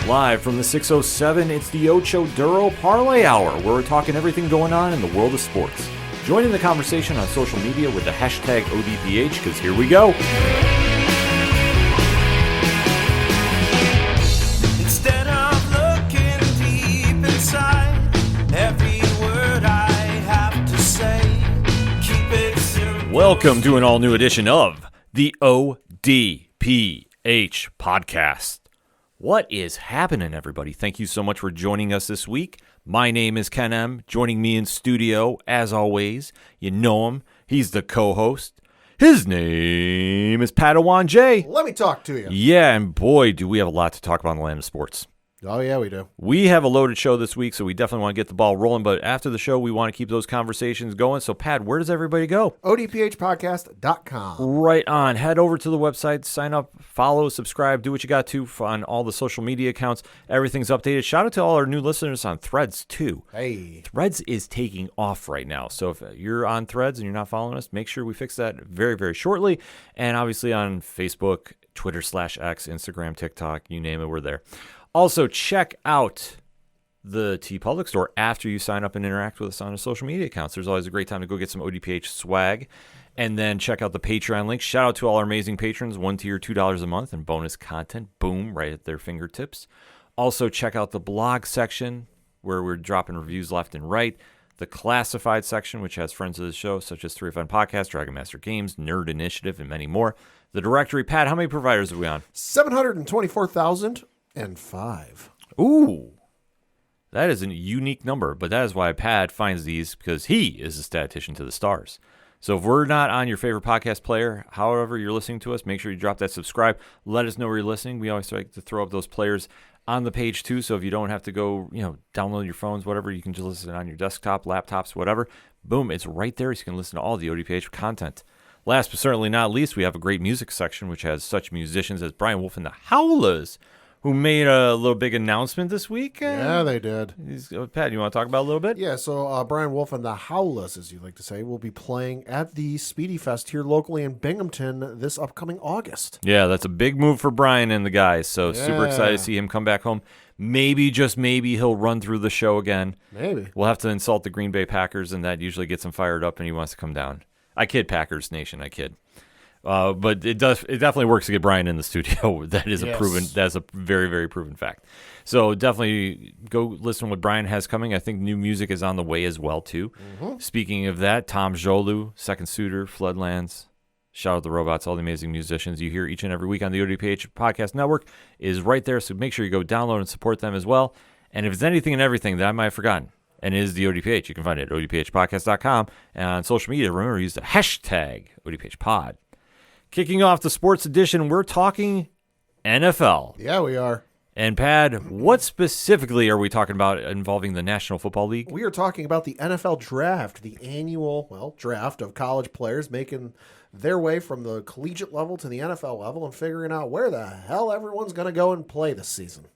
Live from the 607, it's the Ocho Duro Parlay Hour, where we're talking everything going on in the world of sports. Join in the conversation on social media with the hashtag ODPH, because here we go. Instead of looking deep inside, every word I have to say, keep it simple. Welcome to an all-new edition of the ODPH podcast. What is happening, everybody? Thank you so much for joining us this week. My name is Ken M. Joining me in studio, as always, you know him. He's the co-host. His name is Padawan J. Let me talk to you. Yeah, and boy, do we have a lot to talk about in the land of sports. Oh, yeah, we do. We have a loaded show this week, so we definitely want to get the ball rolling. But after the show, we want to keep those conversations going. So, Pad, where does everybody go? ODPHpodcast.com. Right on. Head over to the website, sign up, follow, subscribe, do what you got to on all the social media accounts. Everything's updated. Shout out to all our new listeners on Threads, too. Hey. Threads is taking off right now. So if you're on Threads and you're not following us, make sure we fix that very, very shortly. And obviously on Facebook, Twitter/X, Instagram, TikTok, you name it, we're there. Also, check out the TeePublic store after you sign up and interact with us on our social media accounts. There's always a great time to go get some ODPH swag. And then check out the Patreon link. Shout out to all our amazing patrons. One tier, $2 a month, and bonus content. Boom, right at their fingertips. Also, check out the blog section where we're dropping reviews left and right. The classified section, which has friends of the show, such as 3FN Podcast, Dragon Master Games, Nerd Initiative, and many more. The directory, Pat, how many providers are we on? 724,005. Ooh, that is a unique number, but that is why Pat finds these, because he is a statistician to the stars. So if we're not on your favorite podcast player, however you're listening to us, make sure you drop that subscribe. Let us know where you're listening. We always like to throw up those players on the page too, so if you don't have to go, download your phones, whatever, you can just listen on your desktop, laptops, whatever. Boom, it's right there. So you can listen to all the ODPH content. Last but certainly not least, we have a great music section, which has such musicians as Brian Wolf and the Howlers, who made a little big announcement this week. Yeah, they did. Pat, you want to talk about it a little bit? Yeah, so Brian Wolf and the Howlers, as you like to say, will be playing at the Speedy Fest here locally in Binghamton this upcoming August. Yeah, that's a big move for Brian and the guys, so super excited to see him come back home. Maybe, just maybe, he'll run through the show again. Maybe. We'll have to insult the Green Bay Packers, and that usually gets him fired up, and he wants to come down. I kid, Packers Nation, I kid. But it definitely works to get Brian in the studio. That's a very, very proven fact. So definitely go listen to what Brian has coming. I think new music is on the way as well, too. Mm-hmm. Speaking of that, Tom Jolu, Second Suitor, Floodlands, Shout Out the Robots, all the amazing musicians you hear each and every week on the ODPH Podcast Network is right there. So make sure you go download and support them as well. And if it's anything and everything that I might have forgotten, and it is the ODPH, you can find it at odphpodcast.com. And on social media, remember, use the hashtag ODPHpod. Kicking off the sports edition, we're talking NFL. Yeah, we are. And, Pad, what specifically are we talking about involving the National Football League? We are talking about the NFL Draft, the annual, draft of college players making their way from the collegiate level to the NFL level and figuring out where the hell everyone's going to go and play this season.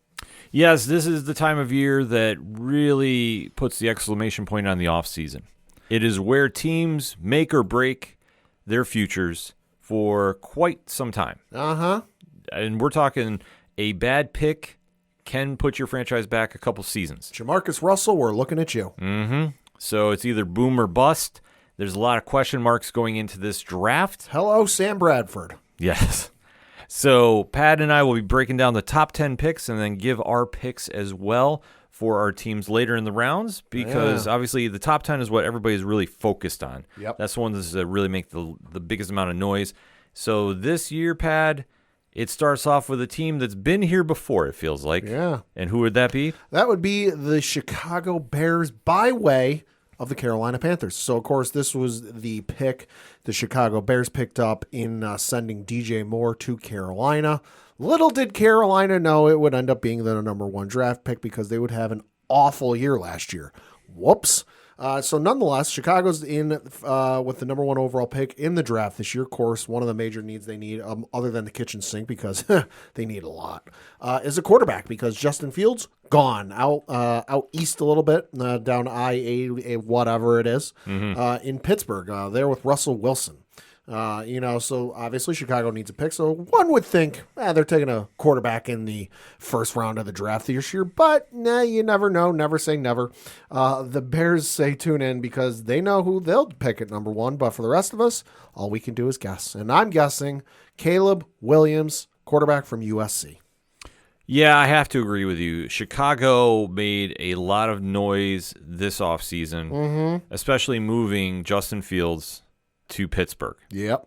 Yes, this is the time of year that really puts the exclamation point on the offseason. It is where teams make or break their futures for quite some time. Uh-huh. And we're talking a bad pick can put your franchise back a couple seasons. Jamarcus Russell, we're looking at you. Mm-hmm. So it's either boom or bust. There's a lot of question marks going into this draft. Hello, Sam Bradford. Yes. So Pat and I will be breaking down the top 10 picks and then give our picks as well for our teams later in the rounds, because obviously the top 10 is what everybody's really focused on. Yep. That's the ones that really make the biggest amount of noise. So this year, Pad, it starts off with a team that's been here before, it feels like. Yeah. And who would that be? That would be the Chicago Bears by way of the Carolina Panthers. So, of course, this was the pick the Chicago Bears picked up in sending DJ Moore to Carolina. Little did Carolina know it would end up being the number one draft pick because they would have an awful year last year. Whoops. So nonetheless, Chicago's in with the number one overall pick in the draft this year. Of course, one of the major needs they need, other than the kitchen sink, because they need a lot, is a quarterback, because Justin Fields, gone, out east a little bit, down I-80, whatever it is, in Pittsburgh, there with Russell Wilson. So obviously Chicago needs a pick. So one would think they're taking a quarterback in the first round of the draft this year. But you never know. Never say never. The Bears say tune in because they know who they'll pick at number 1. But for the rest of us, all we can do is guess. And I'm guessing Caleb Williams, quarterback from USC. Yeah, I have to agree with you. Chicago made a lot of noise this offseason, especially moving Justin Fields to Pittsburgh. Yep.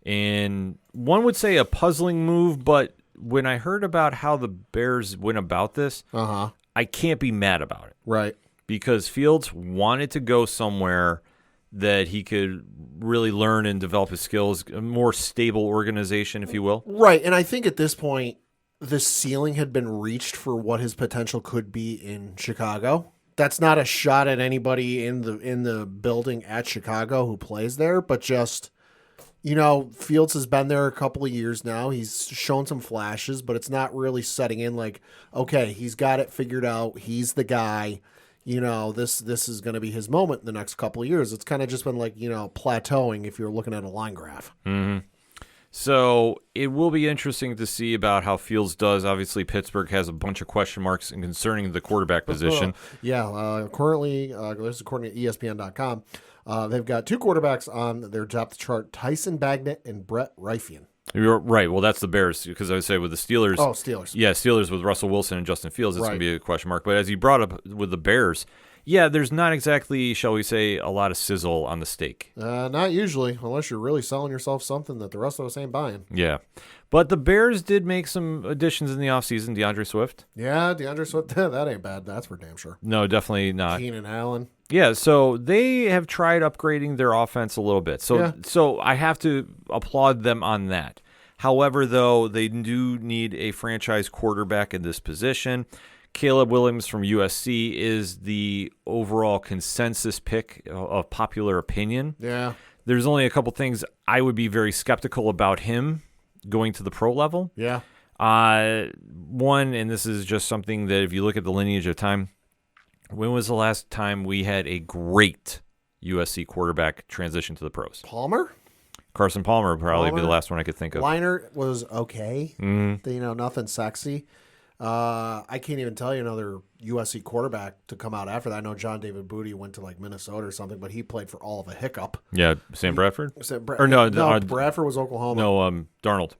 And one would say a puzzling move, but when I heard about how the Bears went about this, I can't be mad about it. Right. Because Fields wanted to go somewhere that he could really learn and develop his skills, a more stable organization, if you will. Right. And I think at this point, the ceiling had been reached for what his potential could be in Chicago. That's not a shot at anybody in the building at Chicago who plays there, but just, Fields has been there a couple of years now. He's shown some flashes, but it's not really setting in like, okay, he's got it figured out. He's the guy. This is going to be his moment in the next couple of years. It's kind of just been like, plateauing if you're looking at a line graph. Mm-hmm. So it will be interesting to see about how Fields does. Obviously, Pittsburgh has a bunch of question marks concerning the quarterback position. Currently, this is according to ESPN.com, they've got 2 quarterbacks on their depth chart, Tyson Bagnet and Brett Rypien. You're right. Well, that's the Bears, because I would say with the Steelers. Oh, Steelers. Yeah, Steelers with Russell Wilson and Justin Fields, it's going to be a question mark. But as you brought up with the Bears, yeah, there's not exactly, shall we say, a lot of sizzle on the steak. Not usually, unless you're really selling yourself something that the rest of us ain't buying. Yeah. But the Bears did make some additions in the offseason. DeAndre Swift. Yeah, DeAndre Swift. That ain't bad. That's for damn sure. No, definitely not. Keenan Allen. Yeah, so they have tried upgrading their offense a little bit. So I have to applaud them on that. However, though, they do need a franchise quarterback in this position. Caleb Williams from USC is the overall consensus pick of popular opinion. Yeah. There's only a couple things I would be very skeptical about him going to the pro level. Yeah. One, and this is just something that if you look at the lineage of time, when was the last time we had a great USC quarterback transition to the pros? Palmer? Carson Palmer would probably be the last one I could think of. Leinart was okay. Mm-hmm. Nothing sexy. I can't even tell you another USC quarterback to come out after that. I know John David Booty went to like Minnesota or something, but he played for all of a hiccup. Yeah, Sam Bradford? No, Bradford was Oklahoma. No, Darnold.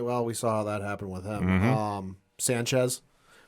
Well, we saw how that happened with him. Mm-hmm. Sanchez.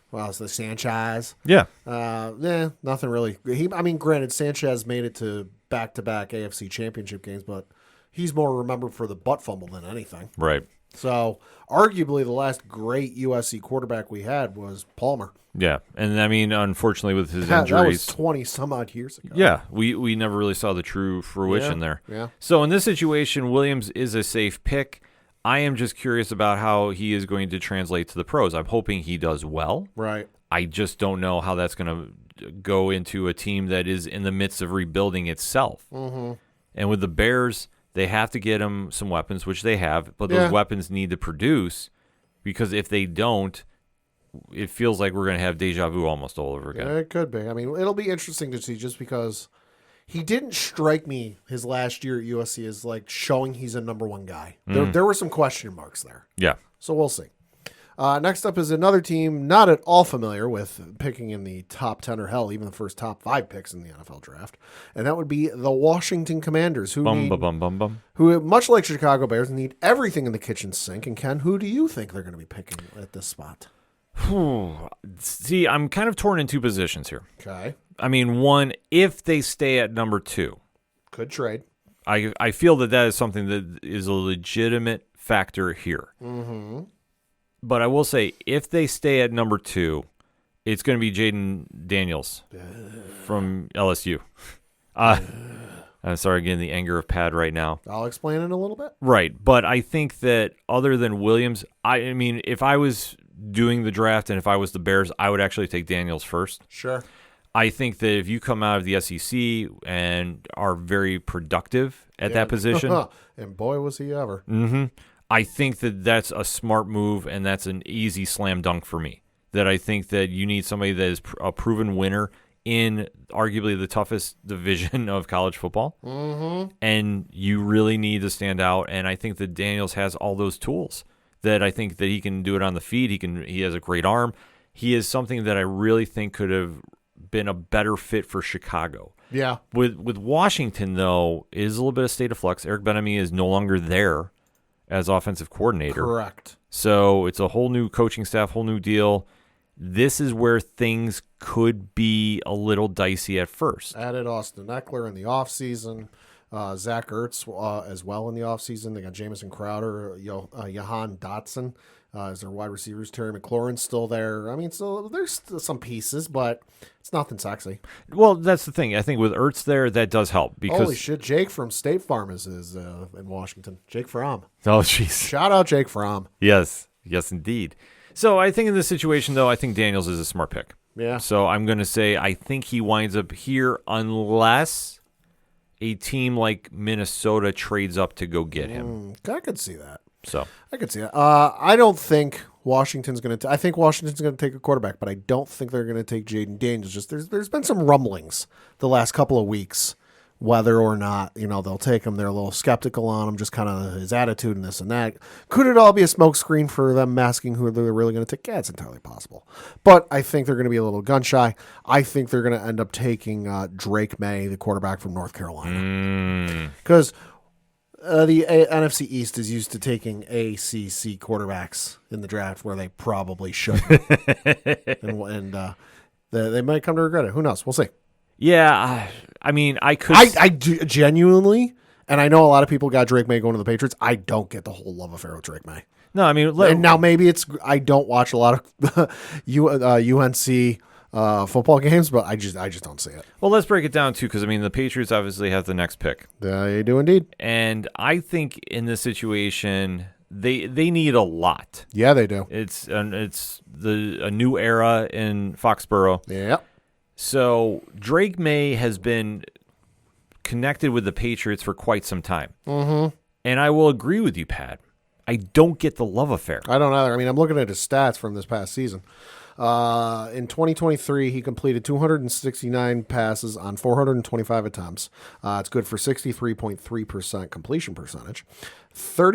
Well, it's the Sanchez. Yeah. Nothing really. Granted, Sanchez made it to back-to-back AFC championship games, but he's more remembered for the butt fumble than anything. Right. So, arguably, the last great USC quarterback we had was Palmer. Yeah, and unfortunately, with his injuries, that was 20-some-odd years ago. Yeah, we never really saw the true fruition there. Yeah. So in this situation, Williams is a safe pick. I am just curious about how he is going to translate to the pros. I'm hoping he does well. Right. I just don't know how that's going to go into a team that is in the midst of rebuilding itself. Mm-hmm. And with the Bears, they have to get him some weapons, which they have, but those weapons need to produce, because if they don't, it feels like we're going to have deja vu almost all over again. Yeah, it could be. It'll be interesting to see, just because he didn't strike me his last year at USC as like showing he's a number one guy. There were some question marks there. Yeah. So we'll see. Next up is another team not at all familiar with picking in the top 10 or hell, even the first top 5 picks in the NFL draft. And that would be the Washington Commanders, who much like Chicago Bears, need everything in the kitchen sink. And Ken, who do you think they're going to be picking at this spot? See, I'm kind of torn in two positions here. Okay. One, if they stay at number 2. Could trade. I feel that is something that is a legitimate factor here. Mm-hmm. But I will say, if they stay at number 2, it's going to be Jaden Daniels from LSU. I'm sorry, getting the anger of Pad right now. I'll explain in a little bit. Right, but I think that other than Williams, if I was doing the draft and if I was the Bears, I would actually take Daniels first. Sure. I think that if you come out of the SEC and are very productive at that position. And boy, was he ever. Mm-hmm. I think that that's a smart move, and that's an easy slam dunk for me. That I think that you need somebody that is a proven winner in arguably the toughest division of college football. Mm-hmm. And you really need to stand out. And I think that Daniels has all those tools that I think that he can do it on the feet. He has a great arm. He is something that I really think could have been a better fit for Chicago. Yeah. With Washington, though, it is a little bit of state of flux. Eric Bieniemy is no longer there as offensive coordinator. Correct. So it's a whole new coaching staff, whole new deal. This is where things could be a little dicey at first. Added Austin Eckler in the offseason. Zach Ertz as well in the offseason. They got Jamison Crowder, Jahan Dotson as their wide receivers. Terry McLaurin's still there. I mean, so there's still some pieces, but it's nothing sexy. Well, that's the thing. I think with Ertz there, that does help. Because holy shit, Jake from State Farm is in Washington. Jake Fromm. Oh, jeez. Shout out Jake Fromm. Yes, indeed. So I think in this situation, though, I think Daniels is a smart pick. Yeah. So I'm going to say I think he winds up here unless a team like Minnesota trades up to go get him. I could see that. So I could see that. I don't think Washington's going to. I think Washington's going to take a quarterback, but I don't think they're going to take Jaden Daniels. Just there's been some rumblings the last couple of weeks, whether or not they'll take him. They're a little skeptical on him, just kind of his attitude and this and that. Could it all be a smokescreen for them masking who they're really going to take? Yeah, it's entirely possible. But I think they're going to be a little gun shy. I think they're going to end up taking Drake May, the quarterback from North Carolina, because. The NFC East is used to taking ACC quarterbacks in the draft where they probably shouldn't. and they might come to regret it. Who knows? We'll see. Yeah, I mean, I could. I do, genuinely, and I know a lot of people got Drake May going to the Patriots. I don't get the whole love affair with Drake May. No, I mean, and now maybe it's I don't watch a lot of UNC football games, but I just don't see it. Well, let's break it down too, because I mean the Patriots obviously have the next pick. They do indeed, and I think in this situation they need a lot. Yeah, they do. It's a new era in Foxborough. Yeah. So Drake May has been connected with the Patriots for quite some time, and I will agree with you, Pat. I don't get the love affair. I don't either. I mean, I'm looking at his stats from this past season. In 2023, he completed 269 passes on 425 attempts. It's good for 63.3% completion percentage.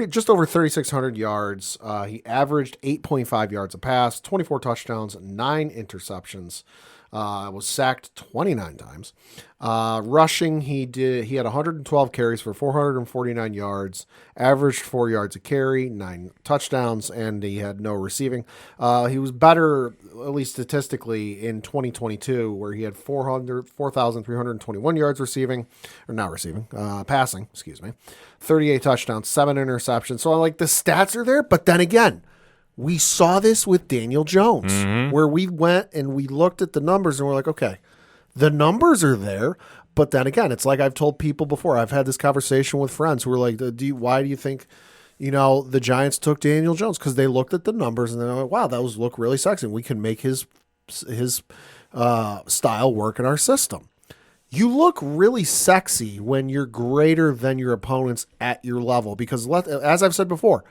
Just over 3,600 yards. He averaged 8.5 yards a pass, 24 touchdowns, 9 interceptions. Was sacked 29 times. Rushing, he had 112 carries for 449 yards, averaged 4 yards a carry, 9 touchdowns, and he had no receiving. He was better, at least statistically, in 2022, where he had 4,321 yards passing, 38 touchdowns, 7 interceptions. So the stats are there, but then again, we saw this with Daniel Jones, where we went and we looked at the numbers and we're like, okay, the numbers are there. But then again, it's like I've told people before. I've had this conversation with friends who were like, why do you think, the Giants took Daniel Jones? Because they looked at the numbers and they're like, wow, those look really sexy. We can make his style work in our system. You look really sexy when you're greater than your opponents at your level. Because as I've said before,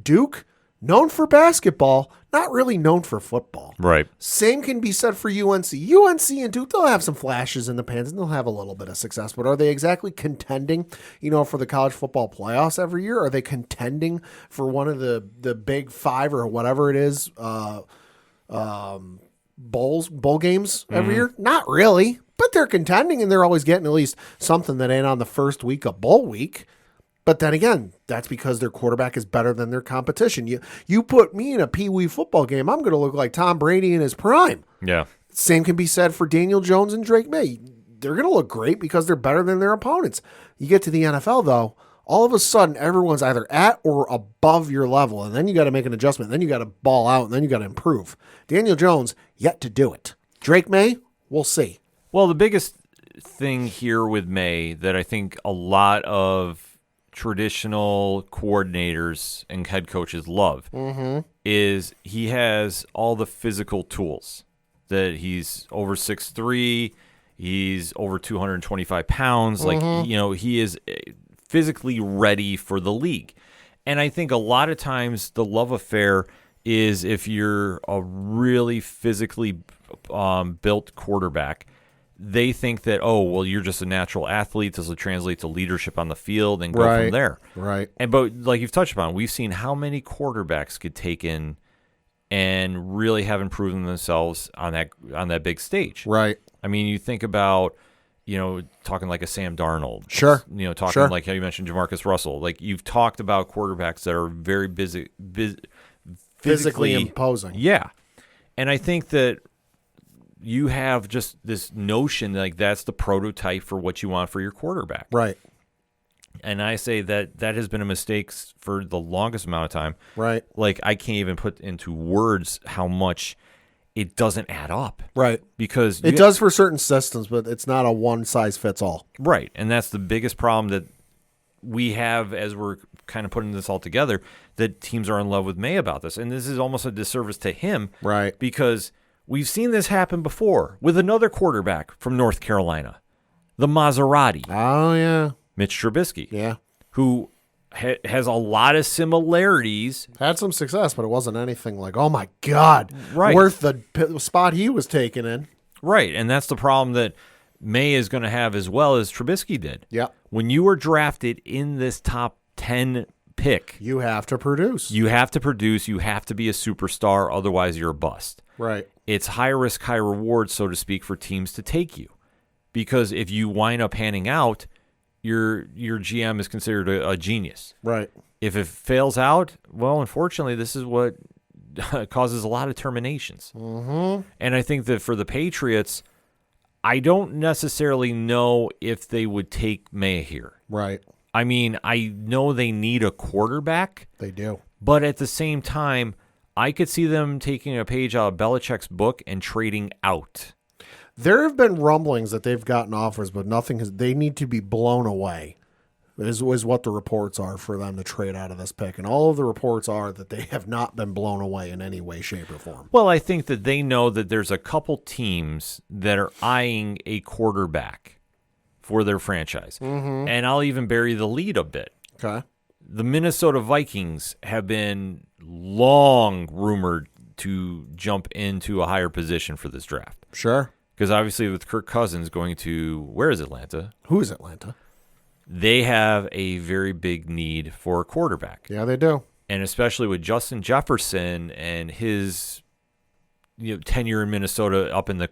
Duke, known for basketball, not really known for football. Right. Same can be said for UNC. UNC and Duke, they'll have some flashes in the pans and they'll have a little bit of success, but are they exactly contending, for the college football playoffs every year? Are they contending for one of the big 5 or whatever it is, bowl games every year? Not really, but they're contending and they're always getting at least something that ain't on the first week of bowl week. But then again, that's because their quarterback is better than their competition. You put me in a peewee football game, I'm going to look like Tom Brady in his prime. Yeah. Same can be said for Daniel Jones and Drake May. They're going to look great because they're better than their opponents. You get to the NFL, though, all of a sudden, everyone's either at or above your level, and then you got to make an adjustment. Then you got to ball out, and then you got to improve. Daniel Jones, yet to do it. Drake May, we'll see. Well, the biggest thing here with May that I think a lot of traditional coordinators and head coaches love is he has all the physical tools. That he's over 6'3", he's over 225 pounds. He is physically ready for the league. And I think a lot of times the love affair is if you're a really physically built quarterback, they think that, oh, well, you're just a natural athlete. This will translate to leadership on the field and go from there. Right. But like you've touched upon, we've seen how many quarterbacks get taken and really haven't proven themselves on that big stage. Right. I mean, you think about, talking like a Sam Darnold. Sure. Talking like how you mentioned Jamarcus Russell. Like, you've talked about quarterbacks that are very Physically imposing. Yeah. And I think that you have just this notion like that's the prototype for what you want for your quarterback. Right. And I say that has been a mistake for the longest amount of time. Right. Like, I can't even put into words how much it doesn't add up. Right. Because it does for certain systems, but it's not a one-size-fits-all. Right. And that's the biggest problem that we have as we're kind of putting this all together, that teams are in love with May about this. And this is almost a disservice to him. Right. Because we've seen this happen before with another quarterback from North Carolina, the Maserati. Oh, yeah. Mitch Trubisky. Yeah. Who has a lot of similarities. Had some success, but it wasn't anything like, oh, my God, worth the spot he was taken in. Right, and that's the problem that May is going to have as well as Trubisky did. Yeah. When you were drafted in this top 10 pick, you have to produce. You have to produce. You have to be a superstar. Otherwise, you're a bust. Right. It's high risk, high reward, so to speak, for teams to take you. Because if you wind up panning out, your GM is considered a genius. Right. If it fails out, well, unfortunately, this is what causes a lot of terminations. Mm-hmm. And I think that for the Patriots, I don't necessarily know if they would take May here. Right. I mean, I know they need a quarterback. They do. But at the same time, I could see them taking a page out of Belichick's book and trading out. There have been rumblings that they've gotten offers, but nothing has. They need to be blown away, is what the reports are for them to trade out of this pick. And all of the reports are that they have not been blown away in any way, shape, or form. Well, I think that they know that there's a couple teams that are eyeing a quarterback for their franchise. Mm-hmm. And I'll even bury the lead a bit. Okay. The Minnesota Vikings have been long rumored to jump into a higher position for this draft. Sure. Because obviously with Kirk Cousins going to, where is Atlanta? Who is Atlanta? They have a very big need for a quarterback. Yeah, they do. And especially with Justin Jefferson and his tenure in Minnesota up in the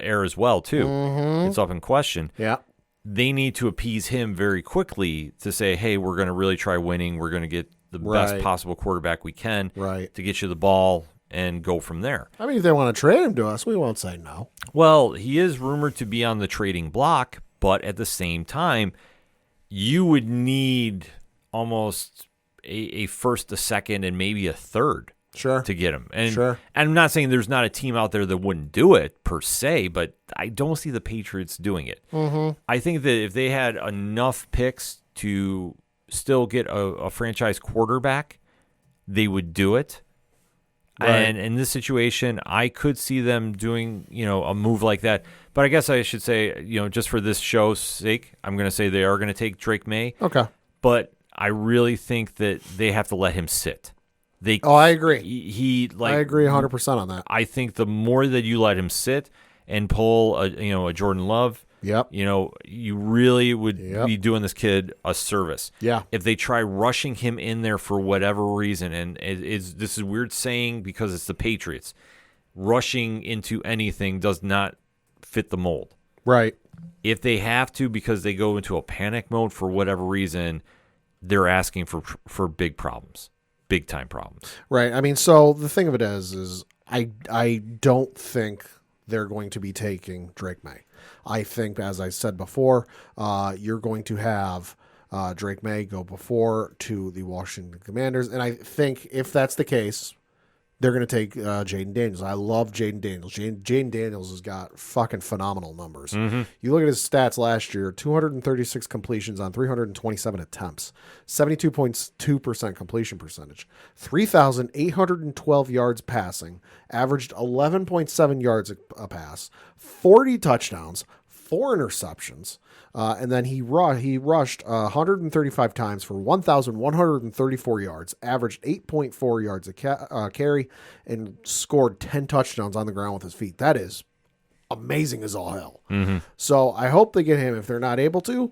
air as well, too. Mm-hmm. It's up in question. Yeah. They need to appease him very quickly to say, hey, we're going to really try winning. We're going to get the best possible quarterback we can to get you the ball and go from there. I mean, if they want to trade him to us, we won't say no. Well, he is rumored to be on the trading block, but at the same time, you would need almost a first, a second, and maybe a third to get him. And, and I'm not saying there's not a team out there that wouldn't do it per se, but I don't see the Patriots doing it. Mm-hmm. I think that if they had enough picks to still get a franchise quarterback, they would do it. Right. And in this situation, I could see them doing, a move like that. But I guess I should say, just for this show's sake, I'm going to say they are going to take Drake May. Okay. But I really think that they have to let him sit. I agree. I agree 100% on that. I think the more that you let him sit and pull a Jordan Love, you really would be doing this kid a service. Yeah. If they try rushing him in there for whatever reason, and this is weird saying because it's the Patriots, rushing into anything does not fit the mold. Right. If they have to because they go into a panic mode for whatever reason, they're asking for big problems, big time problems. Right. I mean, so the thing of it is I don't think they're going to be taking Drake May. I think, as I said before, you're going to have Drake May go before to the Washington Commanders. And I think if that's the case, they're going to take Jaden Daniels. I love Jaden Daniels. Jaden Daniels has got fucking phenomenal numbers. Mm-hmm. You look at his stats last year, 236 completions on 327 attempts, 72.2% completion percentage, 3,812 yards passing, averaged 11.7 yards a pass, 40 touchdowns, 4 interceptions, and then he rushed 135 times for 1,134 yards, averaged 8.4 yards a carry, and scored 10 touchdowns on the ground with his feet. That is amazing as all hell. So I hope they get him. If they're not able to,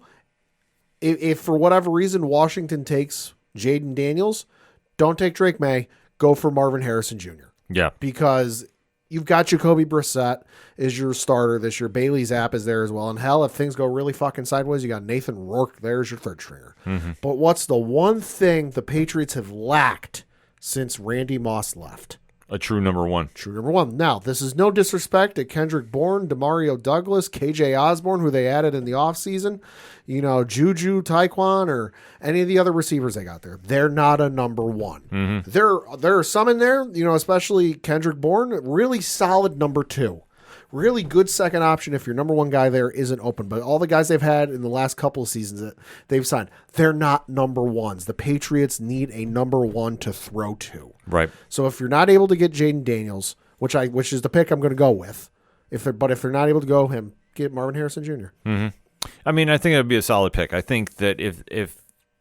if for whatever reason Washington takes Jaden Daniels, don't take Drake May. Go for Marvin Harrison Jr. Yeah. Because you've got Jacoby Brissett is your starter this year. Bailey Zapp is there as well. And hell, if things go really fucking sideways, you got Nathan Rourke. There's your third stringer. But what's the one thing the Patriots have lacked since Randy Moss left? A true number one. True number one. Now, this is no disrespect to Kendrick Bourne, Demario Douglas, KJ Osborne, who they added in the offseason, Juju, Taekwon, or any of the other receivers they got there. They're not a number one. There are some in there, especially Kendrick Bourne, really solid number two. Really good second option if your number one guy there isn't open. But all the guys they've had in the last couple of seasons that they've signed, they're not number ones. The Patriots need a number one to throw to. Right. So if you're not able to get Jaden Daniels, which is the pick I'm going to go with, if they're not able to go him, get Marvin Harrison Jr. I mean, I think it would be a solid pick. I think that if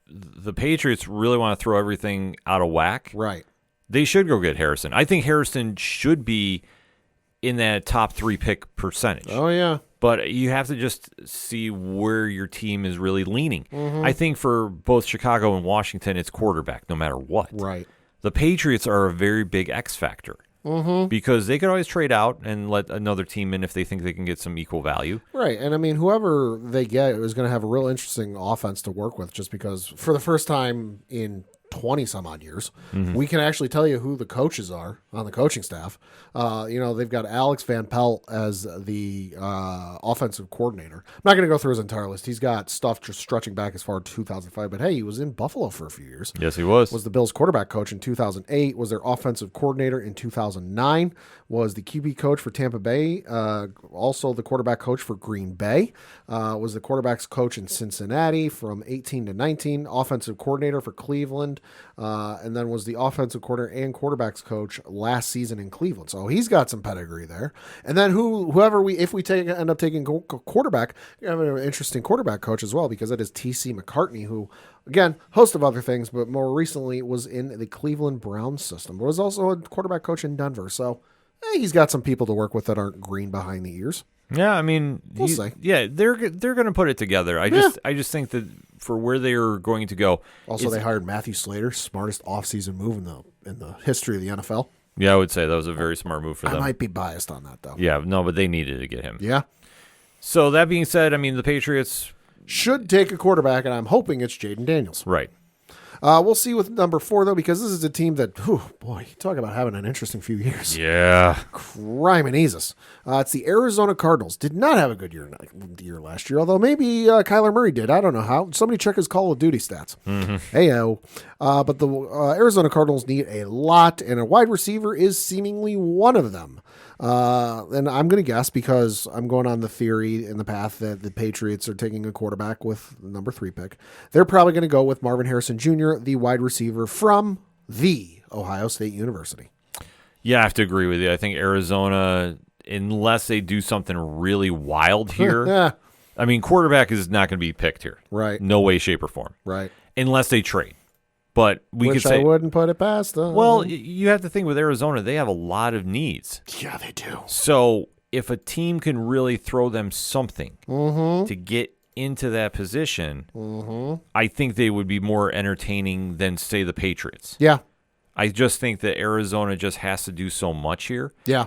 the Patriots really want to throw everything out of whack, right, they should go get Harrison. I think Harrison should be in that top 3 pick percentage. Oh, yeah. But you have to just see where your team is really leaning. I think for both Chicago and Washington, it's quarterback no matter what. Right. The Patriots are a very big X factor because they could always trade out and let another team in if they think they can get some equal value. Right. And I mean, whoever they get is going to have a real interesting offense to work with just because for the first time in 20 some odd years, we can actually tell you who the coaches are on the coaching staff. They've got Alex Van Pelt as the offensive coordinator. I'm not going to go through his entire list. He's got stuff just stretching back as far as 2005, but hey, he was in Buffalo for a few years. Yes, he was. Was the Bills quarterback coach in 2008, was their offensive coordinator in 2009, was the QB coach for Tampa Bay, also the quarterback coach for Green Bay, was the quarterback's coach in Cincinnati from 18 to 19, offensive coordinator for Cleveland, and then was the offensive coordinator and quarterback's coach last season in Cleveland. So he's got some pedigree there. And then if we end up taking quarterback, you have an interesting quarterback coach as well because that is T.C. McCartney, who, again, host of other things, but more recently was in the Cleveland Browns system, but was also a quarterback coach in Denver. So he's got some people to work with that aren't green behind the ears. Yeah, I mean, we'll see. Yeah, they're going to put it together. I just think that for where they are going to go. Also, they hired Matthew Slater, smartest offseason move in the history of the NFL. Yeah, I would say that was a very smart move for them. I might be biased on that though. Yeah, no, but they needed to get him. Yeah. So that being said, I mean, the Patriots should take a quarterback, and I'm hoping it's Jaden Daniels. Right. We'll see with number 4, though, because this is a team that, boy, talk about having an interesting few years. Yeah. Crimenesus. It's the Arizona Cardinals. Did not have a good year last year, although maybe Kyler Murray did. I don't know how. Somebody check his Call of Duty stats. Hey-o. But the Arizona Cardinals need a lot, and a wide receiver is seemingly one of them. And I'm going to guess because I'm going on the theory in the path that the Patriots are taking a quarterback with the number 3 pick. They're probably going to go with Marvin Harrison Jr., the wide receiver from the Ohio State University. Yeah, I have to agree with you. I think Arizona, unless they do something really wild here, I mean, quarterback is not going to be picked here. Right. No way, shape, or form. Right. Unless they trade. But we could say I wouldn't put it past them. Well, you have to think with Arizona, they have a lot of needs. Yeah, they do. So if a team can really throw them something to get into that position, I think they would be more entertaining than, say, the Patriots. Yeah. I just think that Arizona just has to do so much here. Yeah.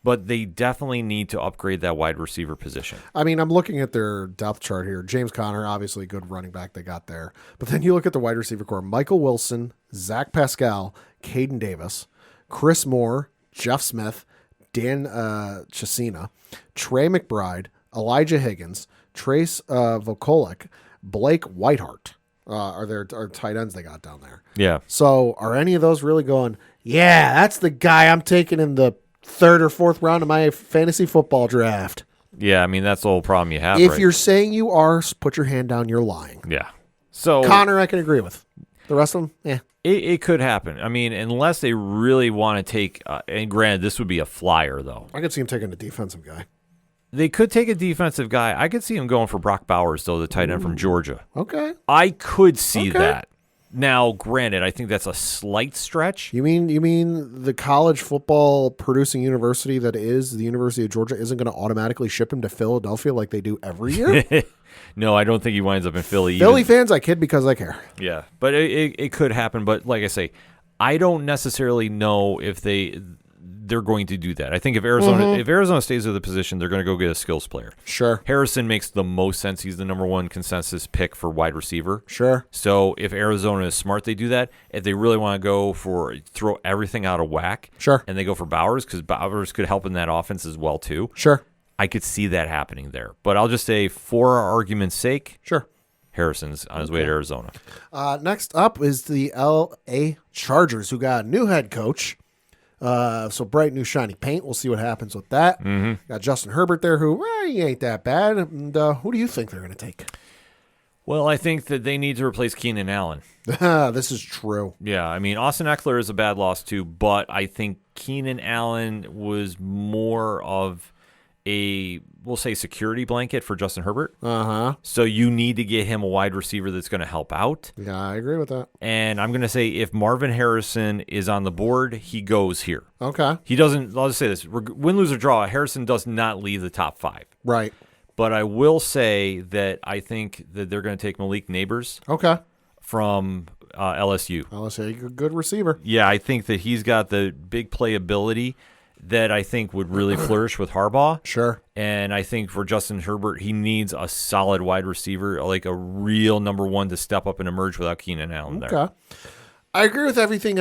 But they definitely need to upgrade that wide receiver position. I mean, I'm looking at their depth chart here. James Conner, obviously a good running back they got there. But then you look at the wide receiver core. Michael Wilson, Zach Pascal, Caden Davis, Chris Moore, Jeff Smith, Dan Chesina, Trey McBride, Elijah Higgins, Trace Vokolek, Blake Whitehart are tight ends they got down there. Yeah. So are any of those really going, yeah, that's the guy I'm taking in the 3rd or 4th round of my fantasy football draft? Yeah, I mean, that's the whole problem you have. If you're saying you are, put your hand down, you're lying. Yeah. So Connor, I can agree with. The rest of them, yeah. It could happen. I mean, unless they really want to take, and granted, this would be a flyer, though. I could see him taking a defensive guy. They could take a defensive guy. I could see him going for Brock Bowers, though, the tight end from Georgia. Okay. I could see that. Now, granted, I think that's a slight stretch. You mean the college football producing university that is the University of Georgia isn't going to automatically ship him to Philadelphia like they do every year? No, I don't think he winds up in Philly. Philly fans, I kid because I care. Yeah, but it could happen. But like I say, I don't necessarily know if they're going to do that. I think if Arizona stays with the position, they're going to go get a skills player. Sure. Harrison makes the most sense. He's the number one consensus pick for wide receiver. Sure. So if Arizona is smart, they do that. If they really want to go for throw everything out of whack, sure, and they go for Bowers because Bowers could help in that offense as well too. Sure. I could see that happening there. But I'll just say, for our argument's sake, sure, Harrison's on his way to Arizona. Next up is the L.A. Chargers, who got a new head coach. So bright new shiny paint. We'll see what happens with that. Mm-hmm. Got Justin Herbert there, who he ain't that bad. And who do you think they're going to take? Well, I think that they need to replace Keenan Allen. This is true. Yeah, I mean, Austin Eckler is a bad loss too, but I think Keenan Allen was more of a, we'll say, security blanket for Justin Herbert. Uh-huh. So you need to get him a wide receiver that's going to help out. Yeah, I agree with that. And I'm going to say if Marvin Harrison is on the board, he goes here. Okay. He doesn't, I'll just say this, win, lose, or draw, Harrison does not leave the top 5. Right. But I will say that I think that they're going to take Malik Neighbors. Okay. From LSU. LSU, good receiver. Yeah, I think that he's got the big playability that I think would really flourish with Harbaugh. Sure. And I think for Justin Herbert, he needs a solid wide receiver, like a real number one to step up and emerge without Keenan Allen there. Okay. I agree with everything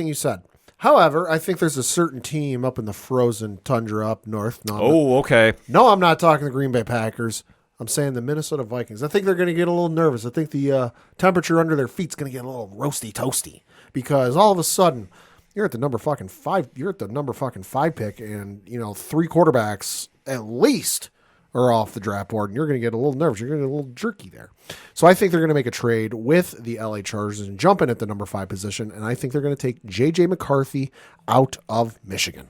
you said. However, I think there's a certain team up in the frozen tundra up north. Okay. No, I'm not talking the Green Bay Packers. I'm saying the Minnesota Vikings. I think they're going to get a little nervous. I think the temperature under their feet's going to get a little roasty toasty because all of a sudden you're at the number fucking 5. You're at the number fucking 5 pick, and 3 quarterbacks at least are off the draft board, and you're going to get a little nervous. You're going to get a little jerky there. So I think they're going to make a trade with the LA Chargers and jump in at the number 5 position, and I think they're going to take J.J. McCarthy out of Michigan.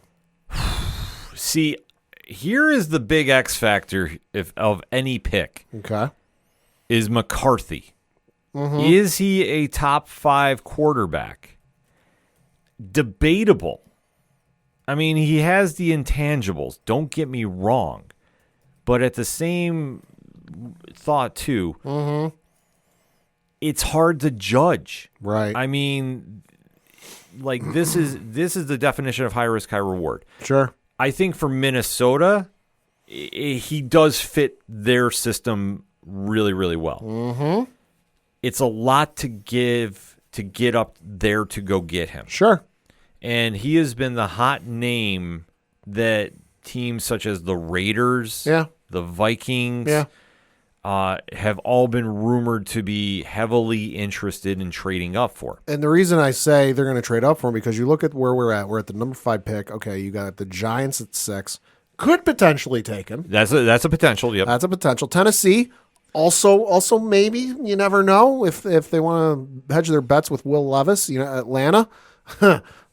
See, here is the big X factor of any pick. Okay. Is McCarthy. Mm-hmm. Is he a top 5 quarterback? Debatable. I mean, he has the intangibles. Don't get me wrong. But at the same thought, too, it's hard to judge. Right. I mean, like, this is the definition of high risk, high reward. Sure. I think for Minnesota, he does fit their system really, really well. Mm-hmm. It's a lot to give to get up there to go get him. Sure. And he has been the hot name that teams such as the Raiders, the Vikings, have all been rumored to be heavily interested in trading up for. And the reason I say they're going to trade up for him, because you look at where we're at. We're at the number 5 pick. Okay, you got the Giants at 6. Could potentially take him. That's a potential, yep. That's a potential. Tennessee, also maybe. You never know if they want to hedge their bets with Will Levis. Atlanta.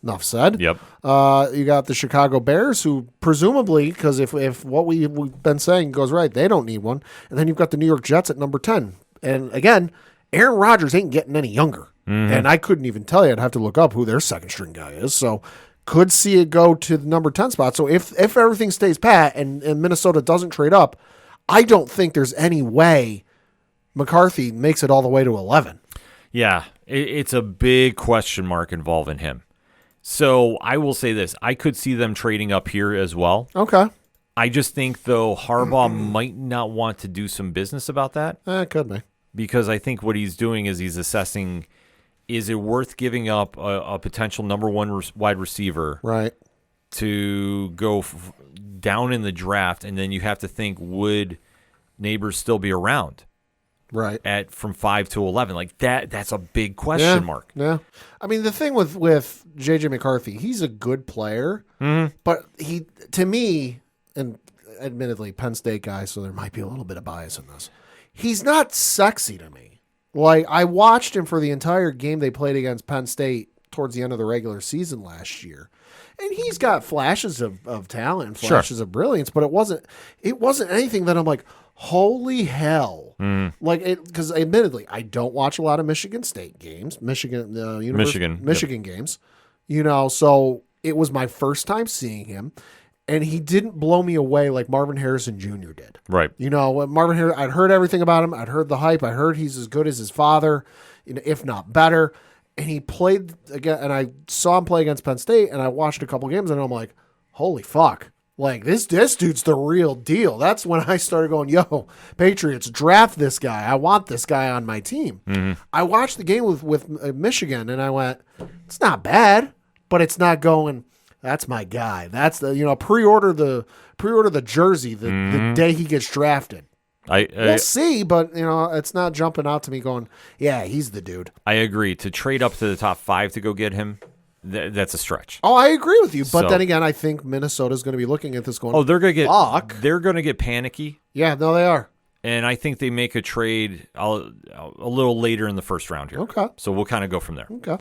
Enough said. Yep. You got the Chicago Bears, who presumably, because if what we've been saying goes right, they don't need one. And then you've got the New York Jets at number 10. And again, Aaron Rodgers ain't getting any younger. Mm-hmm. And I couldn't even tell you. I'd have to look up who their second string guy is. So could see it go to the number 10 spot. So if everything stays pat and Minnesota doesn't trade up, I don't think there's any way McCarthy makes it all the way to 11. Yeah, it's a big question mark involving him. So I will say this. I could see them trading up here as well. Okay. I just think, though, Harbaugh might not want to do some business about that. It could be. Because I think what he's doing is he's assessing, is it worth giving up a potential number 1 wide receiver to go down in the draft, and then you have to think, would Neighbors still be around? Right. From 5 to 11. Like that's a big question mark. Yeah. I mean, the thing with J.J. McCarthy, he's a good player, but he, to me, and admittedly Penn State guy, so there might be a little bit of bias in this, he's not sexy to me. Like, I watched him for the entire game they played against Penn State towards the end of the regular season last year. And he's got flashes of talent and flashes of brilliance, but it wasn't anything that I'm like, holy hell. Like, because admittedly, I don't watch a lot of Michigan State games, Michigan games, so it was my first time seeing him. And he didn't blow me away like Marvin Harrison Jr. did. Right. Marvin Harrison, I'd heard everything about him. I'd heard the hype. I heard he's as good as his father, if not better. And he played again, and I saw him play against Penn State, and I watched a couple games, and I'm like, holy fuck. Like, this dude's the real deal. That's when I started going, yo, Patriots, draft this guy. I want this guy on my team. Mm-hmm. I watched the game with Michigan, and I went, it's not bad, but it's not going, that's my guy. That's the, pre-order the jersey the day he gets drafted. We'll see, but it's not jumping out to me going, yeah, he's the dude. I agree. To trade up to the top 5 to go get him, that's a stretch. Oh, I agree with you. But then again, I think Minnesota's going to be looking at this going, they're going to get fuck. They're going to get panicky. Yeah, no, they are. And I think they make a trade a little later in the first round here. Okay. So we'll kind of go from there. Okay.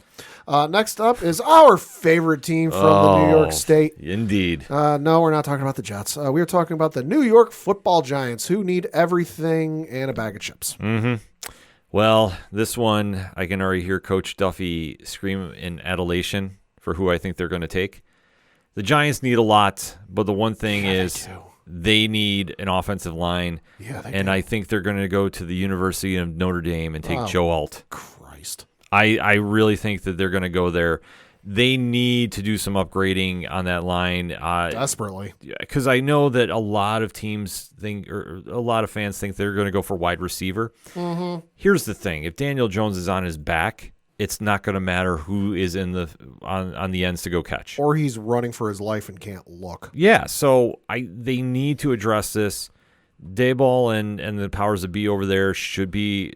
Next up is our favorite team from the New York State. Indeed. No, we're not talking about the Jets. We're talking about the New York Football Giants, who need everything and a bag of chips. Mm-hmm. Well, this one, I can already hear Coach Duffy scream in adulation for who I think they're going to take. The Giants need a lot, but the one thing is they need an offensive line. Yeah, and I think they're going to go to the University of Notre Dame and take Joe Alt. Christ. I really think that they're going to go there. They need to do some upgrading on that line. Desperately. Because I know that a lot of teams think, or a lot of fans think they're going to go for wide receiver. Mm-hmm. Here's the thing. If Daniel Jones is on his back, it's not going to matter who is in on the ends to go catch. Or he's running for his life and can't look. Yeah, so they need to address this. Daboll and the powers that be over there should be,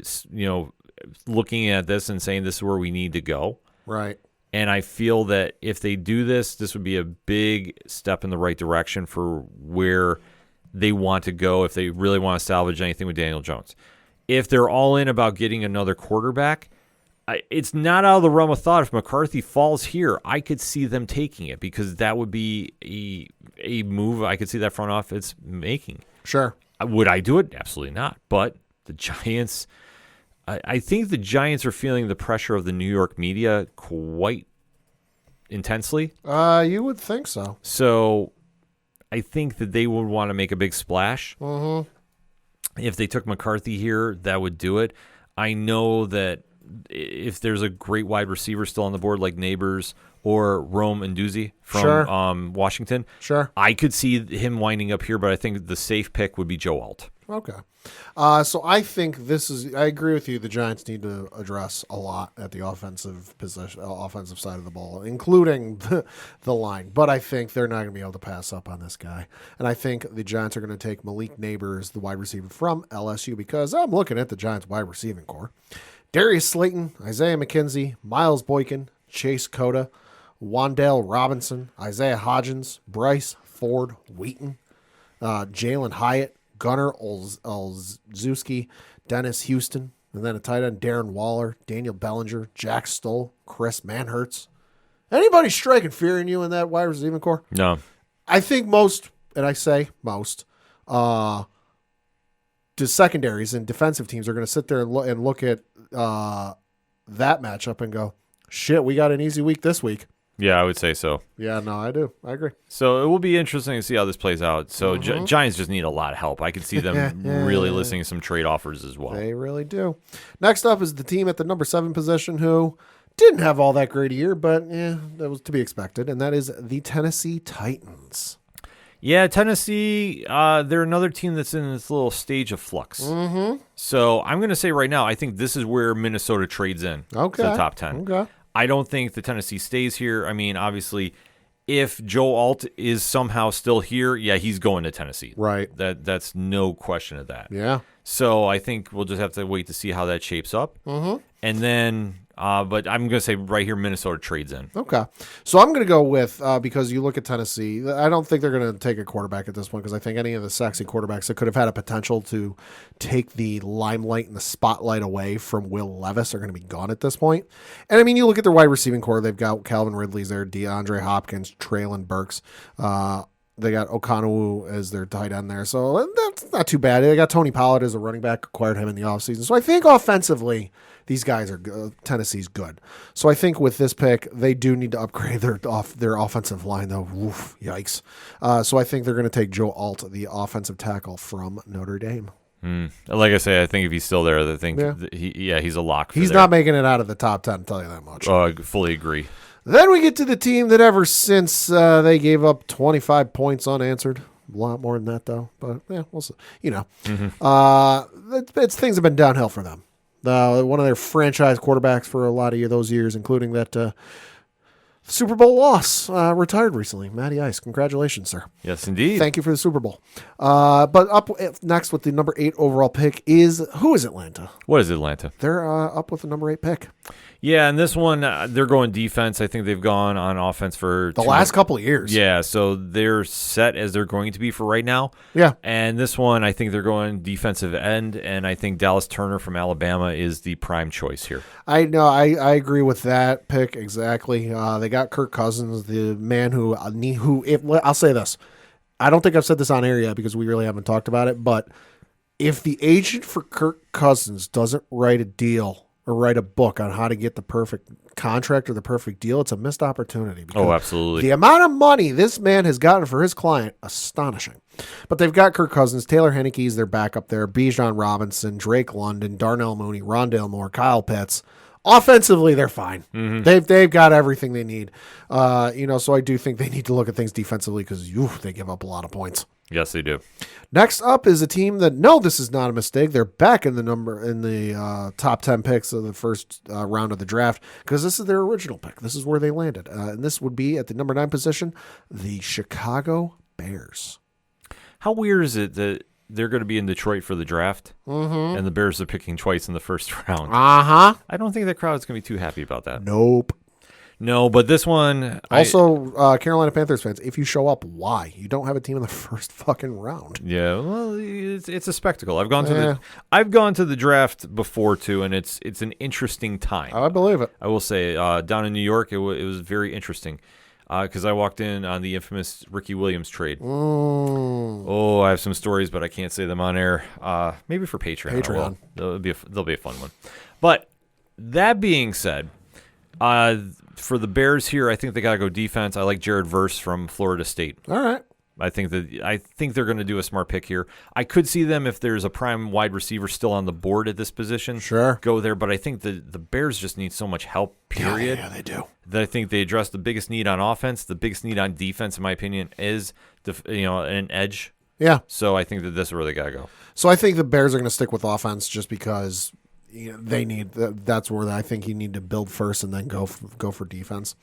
looking at this and saying this is where we need to go. Right. And I feel that if they do this, this would be a big step in the right direction for where they want to go if they really want to salvage anything with Daniel Jones. If they're all in about getting another quarterback, it's not out of the realm of thought. If McCarthy falls here, I could see them taking it because that would be a move I could see that front office making. Sure. Would I do it? Absolutely not. But the Giants, I think the Giants are feeling the pressure of the New York media quite intensely. You would think so. So I think that they would want to make a big splash. Mm-hmm. If they took McCarthy here, that would do it. I know that if there's a great wide receiver still on the board like Neighbors or Rome Nduzzi from Washington, I could see him winding up here, but I think the safe pick would be Joe Alt. Okay. So I think I agree with you. The Giants need to address a lot at the offensive side of the ball, including the line. But I think they're not going to be able to pass up on this guy. And I think the Giants are going to take Malik Neighbors, the wide receiver from LSU, because I'm looking at the Giants wide receiving core. Darius Slayton, Isaiah McKenzie, Miles Boykin, Chase Cota, Wan'Dale Robinson, Isaiah Hodgins, Bryce Ford Wheaton, Jalen Hyatt, Gunnar Olszewski, Dennis Houston, and then a tight end, Darren Waller, Daniel Bellinger, Jack Stoll, Chris Manhertz. Anybody striking fear in you in that wide receiving core? No. I think most, and I say most, the secondaries and defensive teams are going to sit there and look at that matchup and go, shit, we got an easy week this week. Yeah, I would say so. Yeah, no, I do. I agree. So it will be interesting to see how this plays out. So Giants just need a lot of help. I could see them really listening to some trade offers as well. They really do. Next up is the team at the number 7 position who didn't have all that great a year, but that was to be expected, and that is the Tennessee Titans. Yeah, Tennessee, they're another team that's in this little stage of flux. Mm-hmm. So I'm going to say right now, I think this is where Minnesota trades in to the top 10. Okay. I don't think the Tennessee stays here. I mean, obviously, if Joe Alt is somehow still here, yeah, he's going to Tennessee. Right. That's no question of that. Yeah. So I think we'll just have to wait to see how that shapes up. Mm-hmm. And then but I'm going to say right here Minnesota trades in. Okay. So I'm going to go with, because you look at Tennessee, I don't think they're going to take a quarterback at this point because I think any of the sexy quarterbacks that could have had a potential to take the limelight and the spotlight away from Will Levis are going to be gone at this point. And I mean, you look at their wide receiving core, they've got Calvin Ridley's there, DeAndre Hopkins, Traylon Burks. They got Okonowu as their tight end there. So that's not too bad. They got Tony Pollard as a running back, acquired him in the offseason. So I think offensively, these guys are good. Tennessee's good. So I think with this pick, they do need to upgrade their offensive line, though. Oof, yikes. So I think they're going to take Joe Alt, the offensive tackle from Notre Dame. Like I say, I think if he's still there, I think he's a lock. He's not making it out of the top 10, I'll tell you that much. Oh, I fully agree. Then we get to the team that ever since they gave up 25 points unanswered. A lot more than that, though. But, yeah, we'll see. Things have been downhill for them. One of their franchise quarterbacks for a lot of those years, including that Super Bowl loss, retired recently. Matty Ice, congratulations, sir. Yes, indeed. Thank you for the Super Bowl. But up next with the number 8 overall pick who is Atlanta? What is Atlanta? They're up with the number 8 pick. Yeah, and this one, they're going defense. I think they've gone on offense for the last couple of years. Yeah, so they're set as they're going to be for right now. Yeah. And this one, I think they're going defensive end, and I think Dallas Turner from Alabama is the prime choice here. I know. I agree with that pick exactly. They got Kirk Cousins, the man who I'll say this. I don't think I've said this on air yet because we really haven't talked about it, but if the agent for Kirk Cousins doesn't write a deal or write a book on how to get the perfect contract or the perfect deal, it's a missed opportunity. Oh, absolutely. The amount of money this man has gotten for his client, astonishing. But they've got Kirk Cousins, Taylor Heinicke's their backup there, Bijan Robinson, Drake London, Darnell Mooney, Rondale Moore, Kyle Pitts. Offensively, they're fine. Mm-hmm. They've got everything they need. So I do think they need to look at things defensively because they give up a lot of points. Yes, they do. Next up is a team that, no, this is not a mistake. They're back in the top 10 picks of the first round of the draft because this is their original pick. This is where they landed. And this would be at the number 9 position, the Chicago Bears. How weird is it that they're going to be in Detroit for the draft and the Bears are picking twice in the first round? Uh-huh. I don't think the crowd's going to be too happy about that. Nope. No, but this one... Also, Carolina Panthers fans, if you show up, why? You don't have a team in the first fucking round. Yeah, well, it's a spectacle. I've gone to the draft before, too, and it's an interesting time. I believe it. I will say, down in New York, it was very interesting because I walked in on the infamous Ricky Williams trade. Oh, I have some stories, but I can't say them on air. Maybe for Patreon. They'll be a fun one. But that being said... for the Bears here, I think they got to go defense. I like Jared Verse from Florida State. All right. I think they're going to do a smart pick here. I could see them if there's a prime wide receiver still on the board at this position. Sure. Go there, but I think the Bears just need so much help, period. Yeah, they do. That I think they address the biggest need on offense. The biggest need on defense, in my opinion, is an edge. Yeah. So I think that this is where they got to go. So I think the Bears are going to stick with offense just because they need. That's where I think you need to build first and then go for defense.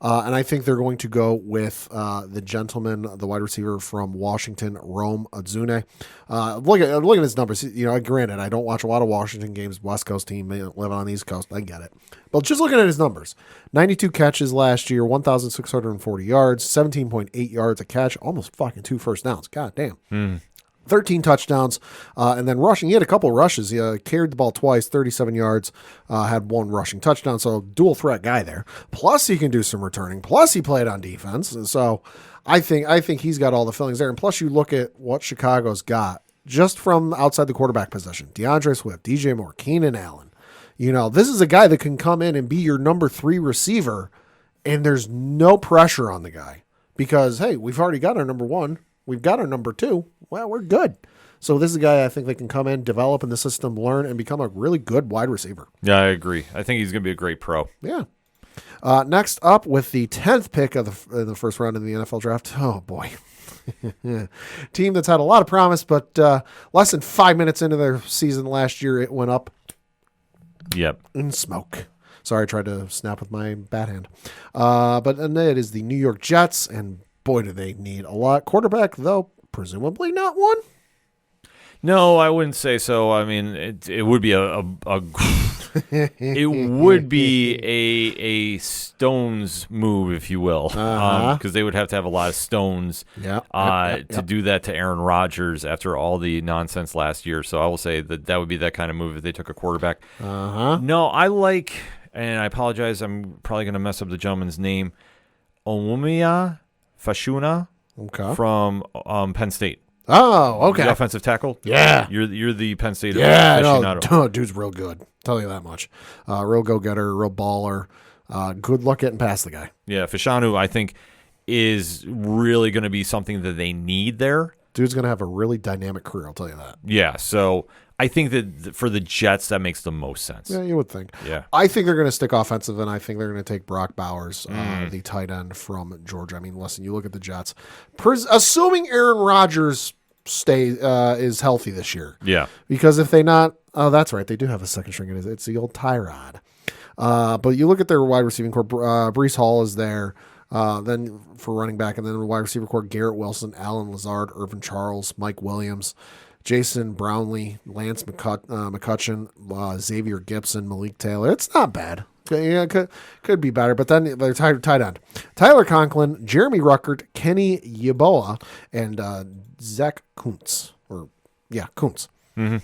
And I think they're going to go with the gentleman, the wide receiver from Washington, Rome Odunze. Look at his numbers. Granted, I don't watch a lot of Washington games. West Coast team, they live on the East Coast. I get it. But just looking at his numbers, 92 catches last year, 1,640 yards, 17.8 yards a catch, almost fucking 2 first downs. God damn. 13 touchdowns, and then rushing. He had a couple of rushes. He carried the ball twice, 37 yards, had 1 rushing touchdown. So dual threat guy there. Plus he can do some returning. Plus he played on defense. And so I think he's got all the fillings there. And plus you look at what Chicago's got just from outside the quarterback position. DeAndre Swift, DJ Moore, Keenan Allen. This is a guy that can come in and be your number 3 receiver, and there's no pressure on the guy because, hey, we've already got our number 1. We've got our number 2. Well, we're good. So this is a guy I think they can come in, develop in the system, learn, and become a really good wide receiver. Yeah, I agree. I think he's going to be a great pro. Yeah. Next up with the 10th pick of the first round in the NFL draft. Oh, boy. Team that's had a lot of promise, but less than 5 minutes into their season last year, it went up in smoke. Sorry, I tried to snap with my bat hand. But it is the New York Jets, and boy, do they need a lot. Quarterback, though, presumably not one. No, I wouldn't say so. I mean, it would be a it would be a Stones move, if you will, because they would have to have a lot of stones to do that to Aaron Rodgers after all the nonsense last year. So I will say that would be that kind of move if they took a quarterback. No, I like, and I apologize, I'm probably going to mess up the gentleman's name, Olumiya Fashuna from Penn State. Oh, okay. The offensive tackle? Yeah. You're the Penn State aficionado. No, dude's real good. Tell you that much. Real go-getter, real baller. Good luck getting past the guy. Yeah, Fashanu, I think, is really going to be something that they need there. Dude's going to have a really dynamic career, I'll tell you that. Yeah, so I think that for the Jets, that makes the most sense. Yeah, you would think. Yeah. I think they're going to stick offensive, and I think they're going to take Brock Bowers, the tight end from Georgia. I mean, listen, you look at the Jets. Assuming Aaron Rodgers is healthy this year. Yeah. Because if they not, that's right, they do have a second string. It's the old Tyrod. But you look at their wide receiving core. Breece Hall is there. Then for running back, and then the wide receiver core: Garrett Wilson, Alan Lazard, Irvin Charles, Mike Williams, Jason Brownlee, Lance McCutcheon, Xavier Gibson, Malik Taylor. It's not bad. Yeah, could be better. But then they're tight end: Tyler Conklin, Jeremy Ruckert, Kenny Yeboah, and Zach Kuntz. Kuntz. Mm-hmm.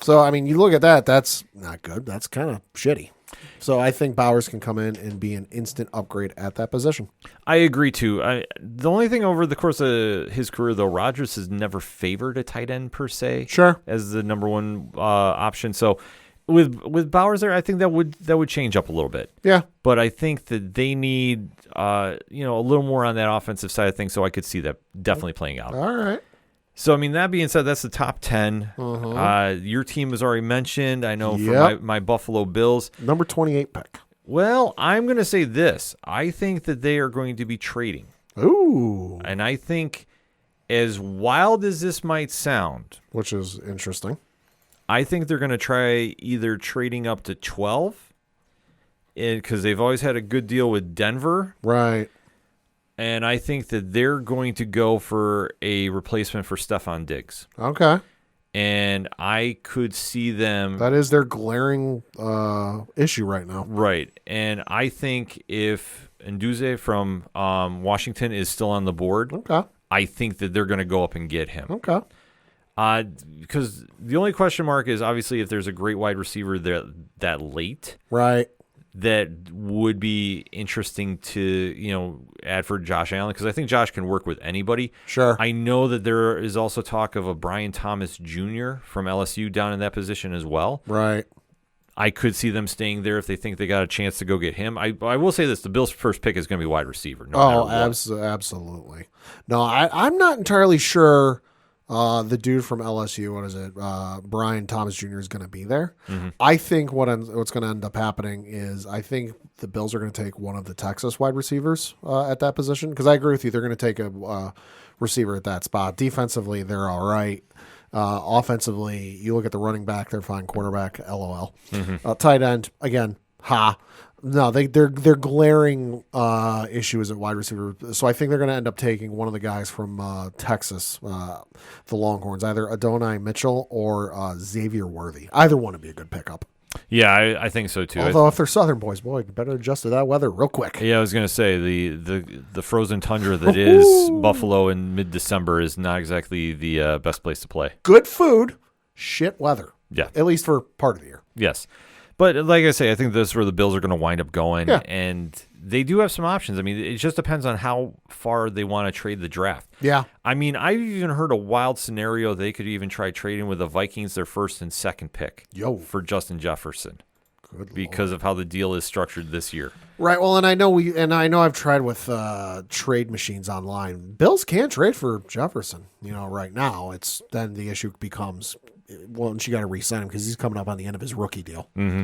So I mean, you look at that. That's not good. That's kind of shitty. So I think Bowers can come in and be an instant upgrade at that position. I agree, too. The only thing over the course of his career, though, Rodgers has never favored a tight end per se as the number one option. So with Bowers there, I think that would change up a little bit. Yeah. But I think that they need a little more on that offensive side of things, so I could see that definitely playing out. All right. So, I mean, that being said, that's the top 10. Your team was already mentioned. I know for my Buffalo Bills. Number 28 pick. Well, I'm going to say this. I think that they are going to be trading. Ooh. And I think, as wild as this might sound, which is interesting, I think they're going to try either trading up to 12, because they've always had a good deal with Denver. Right. And I think that they're going to go for a replacement for Stephon Diggs. Okay. And I could see them... That is their glaring issue right now. Right. And I think if Nduze from Washington is still on the board, I think that they're going to go up and get him. Okay. Because the only question mark is obviously if there's a great wide receiver that late. Right. That would be interesting to, add for Josh Allen, because I think Josh can work with anybody. Sure. I know that there is also talk of a Brian Thomas Jr. from LSU down in that position as well. Right. I could see them staying there if they think they got a chance to go get him. I will say this, the Bills' first pick is going to be wide receiver. Absolutely. No, I'm not entirely sure the dude from LSU, what is it, Brian Thomas Jr. is going to be there. Mm-hmm. I think what's going to end up happening is I think the Bills are going to take one of the Texas wide receivers at that position, because I agree with you. They're going to take a receiver at that spot. Defensively, they're all right. Offensively, you look at the running back, they're fine. Quarterback, LOL. Mm-hmm. Tight end, again, ha. No, their glaring issue is at wide receiver. So I think they're going to end up taking one of the guys from Texas, the Longhorns, either Adonai Mitchell or Xavier Worthy. Either one would be a good pickup. Yeah, I think so too. Although if they're Southern boys, boy, better adjust to that weather real quick. Yeah, I was going to say the frozen tundra that is Buffalo in mid-December is not exactly the best place to play. Good food, shit weather. Yeah, at least for part of the year. Yes. But like I say, I think this is where the Bills are going to wind up going, and they do have some options. I mean, it just depends on how far they want to trade the draft. Yeah. I mean, I've even heard a wild scenario they could even try trading with the Vikings their first and second pick for Justin Jefferson. Good because of how the deal is structured this year. Right. Well, and I know I've tried with trade machines online. Bills can trade for Jefferson. Right now, then the issue becomes, once you got to re-sign him because he's coming up on the end of his rookie deal. Mm-hmm.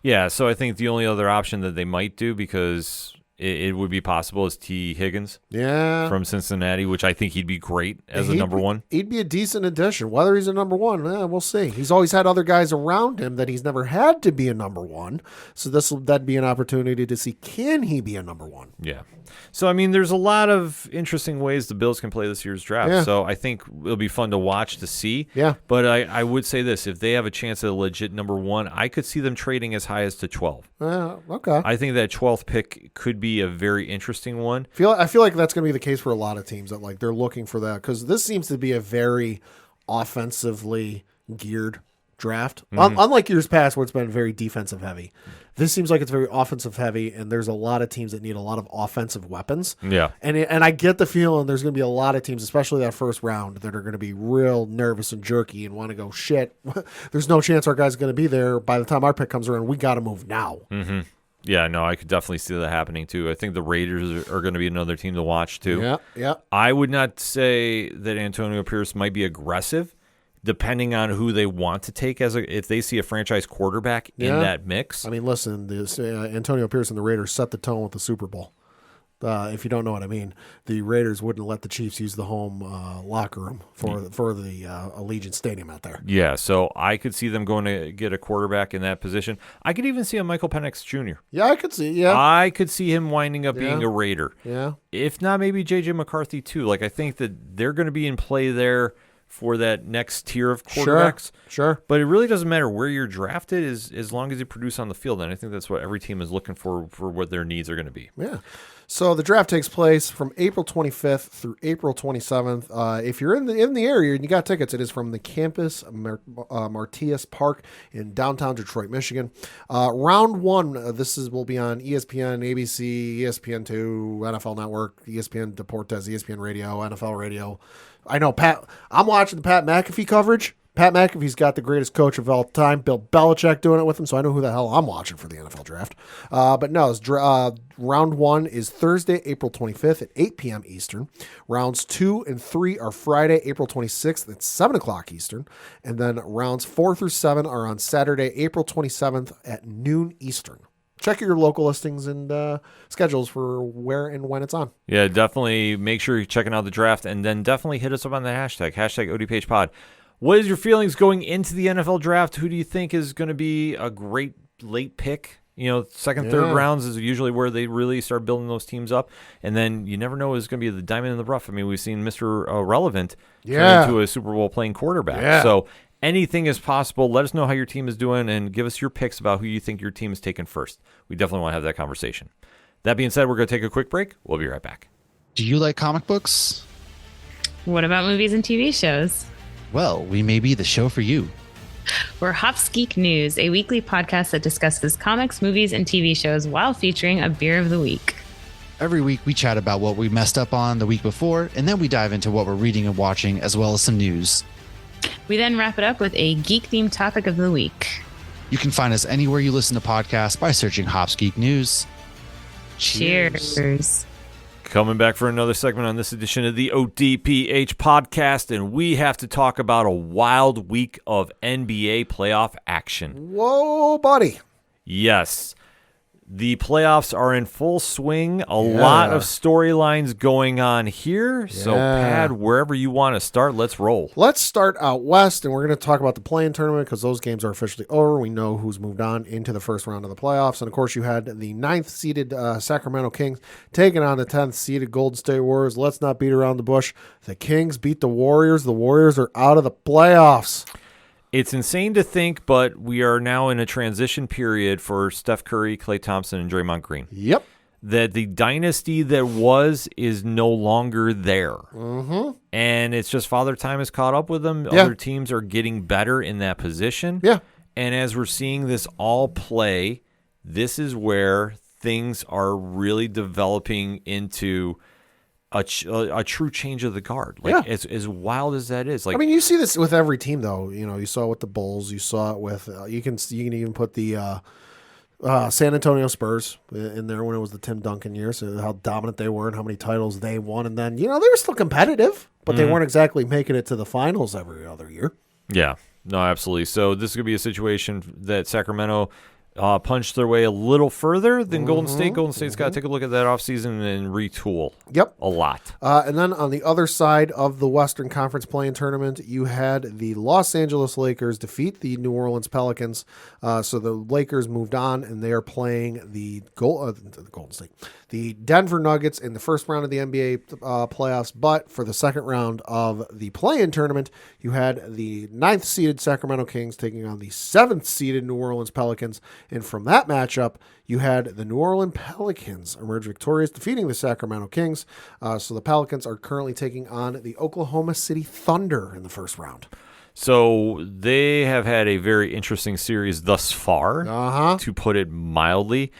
Yeah. So I think the only other option that they might do, because it would be possible as T. Higgins from Cincinnati, which I think he'd be great as a number one. He'd be a decent addition. Whether he's a number one, we'll see. He's always had other guys around him that he's never had to be a number one. So that'd be an opportunity to see, can he be a number one? Yeah. So, I mean, there's a lot of interesting ways the Bills can play this year's draft. Yeah. So I think it'll be fun to watch to see. Yeah. But I would say this. If they have a chance at a legit number one, I could see them trading as high as to 12. Okay. I think that 12th pick could be a very interesting one. I feel like that's going to be the case for a lot of teams, that like they're looking for that, because this seems to be a very offensively geared draft. Unlike years past where it's been very defensive heavy. This seems like it's very offensive heavy, and there's a lot of teams that need a lot of offensive weapons. Yeah. And I get the feeling there's going to be a lot of teams, especially that first round, that are going to be real nervous and jerky and want to go, shit, there's no chance our guy's going to be there by the time our pick comes around. We got to move now. Mm-hmm. Yeah, no, I could definitely see that happening too. I think the Raiders are going to be another team to watch too. Yeah. I would not say that Antonio Pierce might be aggressive, depending on who they want to take if they see a franchise quarterback in that mix. I mean, listen, Antonio Pierce and the Raiders set the tone with the Super Bowl. If you don't know what I mean, the Raiders wouldn't let the Chiefs use the home locker room for the Allegiant Stadium out there. Yeah, so I could see them going to get a quarterback in that position. I could even see a Michael Penix Jr. Yeah, I could see. Yeah, I could see him winding up being a Raider. Yeah, if not, maybe J.J. McCarthy too. Like I think that they're going to be in play there for that next tier of quarterbacks. Sure. But it really doesn't matter where you're drafted as long as you produce on the field. And I think that's what every team is looking for what their needs are going to be. Yeah. So the draft takes place from April 25th through April 27th. If you're in the area and you got tickets, it is from the campus Martius Park in downtown Detroit, Michigan. Round one, will be on ESPN, ABC, ESPN2, NFL Network, ESPN Deportes, ESPN Radio, NFL Radio. I know I'm watching the Pat McAfee coverage. Pat McAfee's got the greatest coach of all time, Bill Belichick, doing it with him, so I know who the hell I'm watching for the NFL draft. But no, round one is Thursday, April 25th at 8 p.m. Eastern. Rounds 2 and 3 are Friday, April 26th at 7 o'clock Eastern. And then rounds 4 through 7 are on Saturday, April 27th at noon Eastern. Check your local listings and schedules for where and when it's on. Yeah, definitely make sure you're checking out the draft, and then definitely hit us up on the hashtag ODPH Pod. What is your feelings going into the NFL draft? Who do you think is going to be a great late pick? Second, third rounds is usually where they really start building those teams up. And then you never know who's going to be the diamond in the rough. I mean, we've seen Mr. Relevant turn into a Super Bowl playing quarterback. Yeah. So anything is possible. Let us know how your team is doing and give us your picks about who you think your team is taking first. We definitely want to have that conversation. That being said, we're going to take a quick break. We'll be right back. Do you like comic books? What about movies and TV shows? Well, we may be the show for you. We're Hops Geek News, a weekly podcast that discusses comics, movies, and TV shows while featuring a beer of the week. Every week we chat about what we messed up on the week before, and then we dive into what we're reading and watching, as well as some news. We then wrap it up with a geek-themed topic of the week. You can find us anywhere you listen to podcasts by searching Hops Geek News. Cheers. Coming back for another segment on this edition of the ODPH podcast, and we have to talk about a wild week of NBA playoff action. Whoa, buddy. Yes. The playoffs are in full swing. A lot of storylines going on here. So, Pad, wherever you want to start, let's roll. Let's start out west, and we're going to talk about the play-in tournament because those games are officially over. We know who's moved on into the first round of the playoffs. And, of course, you had the 9th-seeded Sacramento Kings taking on the 10th-seeded Golden State Warriors. Let's not beat around the bush. The Kings beat the Warriors. The Warriors are out of the playoffs. It's insane to think, but we are now in a transition period for Steph Curry, Klay Thompson, and Draymond Green. Yep. That the dynasty that was is no longer there. Mm-hmm. And it's just Father Time has caught up with them. Other teams are getting better in that position. Yeah. And as we're seeing this all play, this is where things are really developing into a true change of the guard. Like as wild as that is. Like, I mean, you see this with every team, though. You saw it with the Bulls. You saw it with you can even put the San Antonio Spurs in there when it was the Tim Duncan years. So how dominant they were and how many titles they won, and then they were still competitive, but they weren't exactly making it to the finals every other year. Yeah, no, absolutely. So this is gonna be a situation that Sacramento punched their way a little further than Golden State. Golden State's got to take a look at that offseason and retool. Yep. A lot. And then on the other side of the Western Conference play-in tournament, you had the Los Angeles Lakers defeat the New Orleans Pelicans. So the Lakers moved on, and they are playing the Golden State, the Denver Nuggets in the first round of the NBA playoffs. But for the second round of the play-in tournament, you had the 9th-seeded Sacramento Kings taking on the 7th-seeded New Orleans Pelicans. And from that matchup, you had the New Orleans Pelicans emerge victorious, defeating the Sacramento Kings. So the Pelicans are currently taking on the Oklahoma City Thunder in the first round. So they have had a very interesting series thus far, to put it mildly.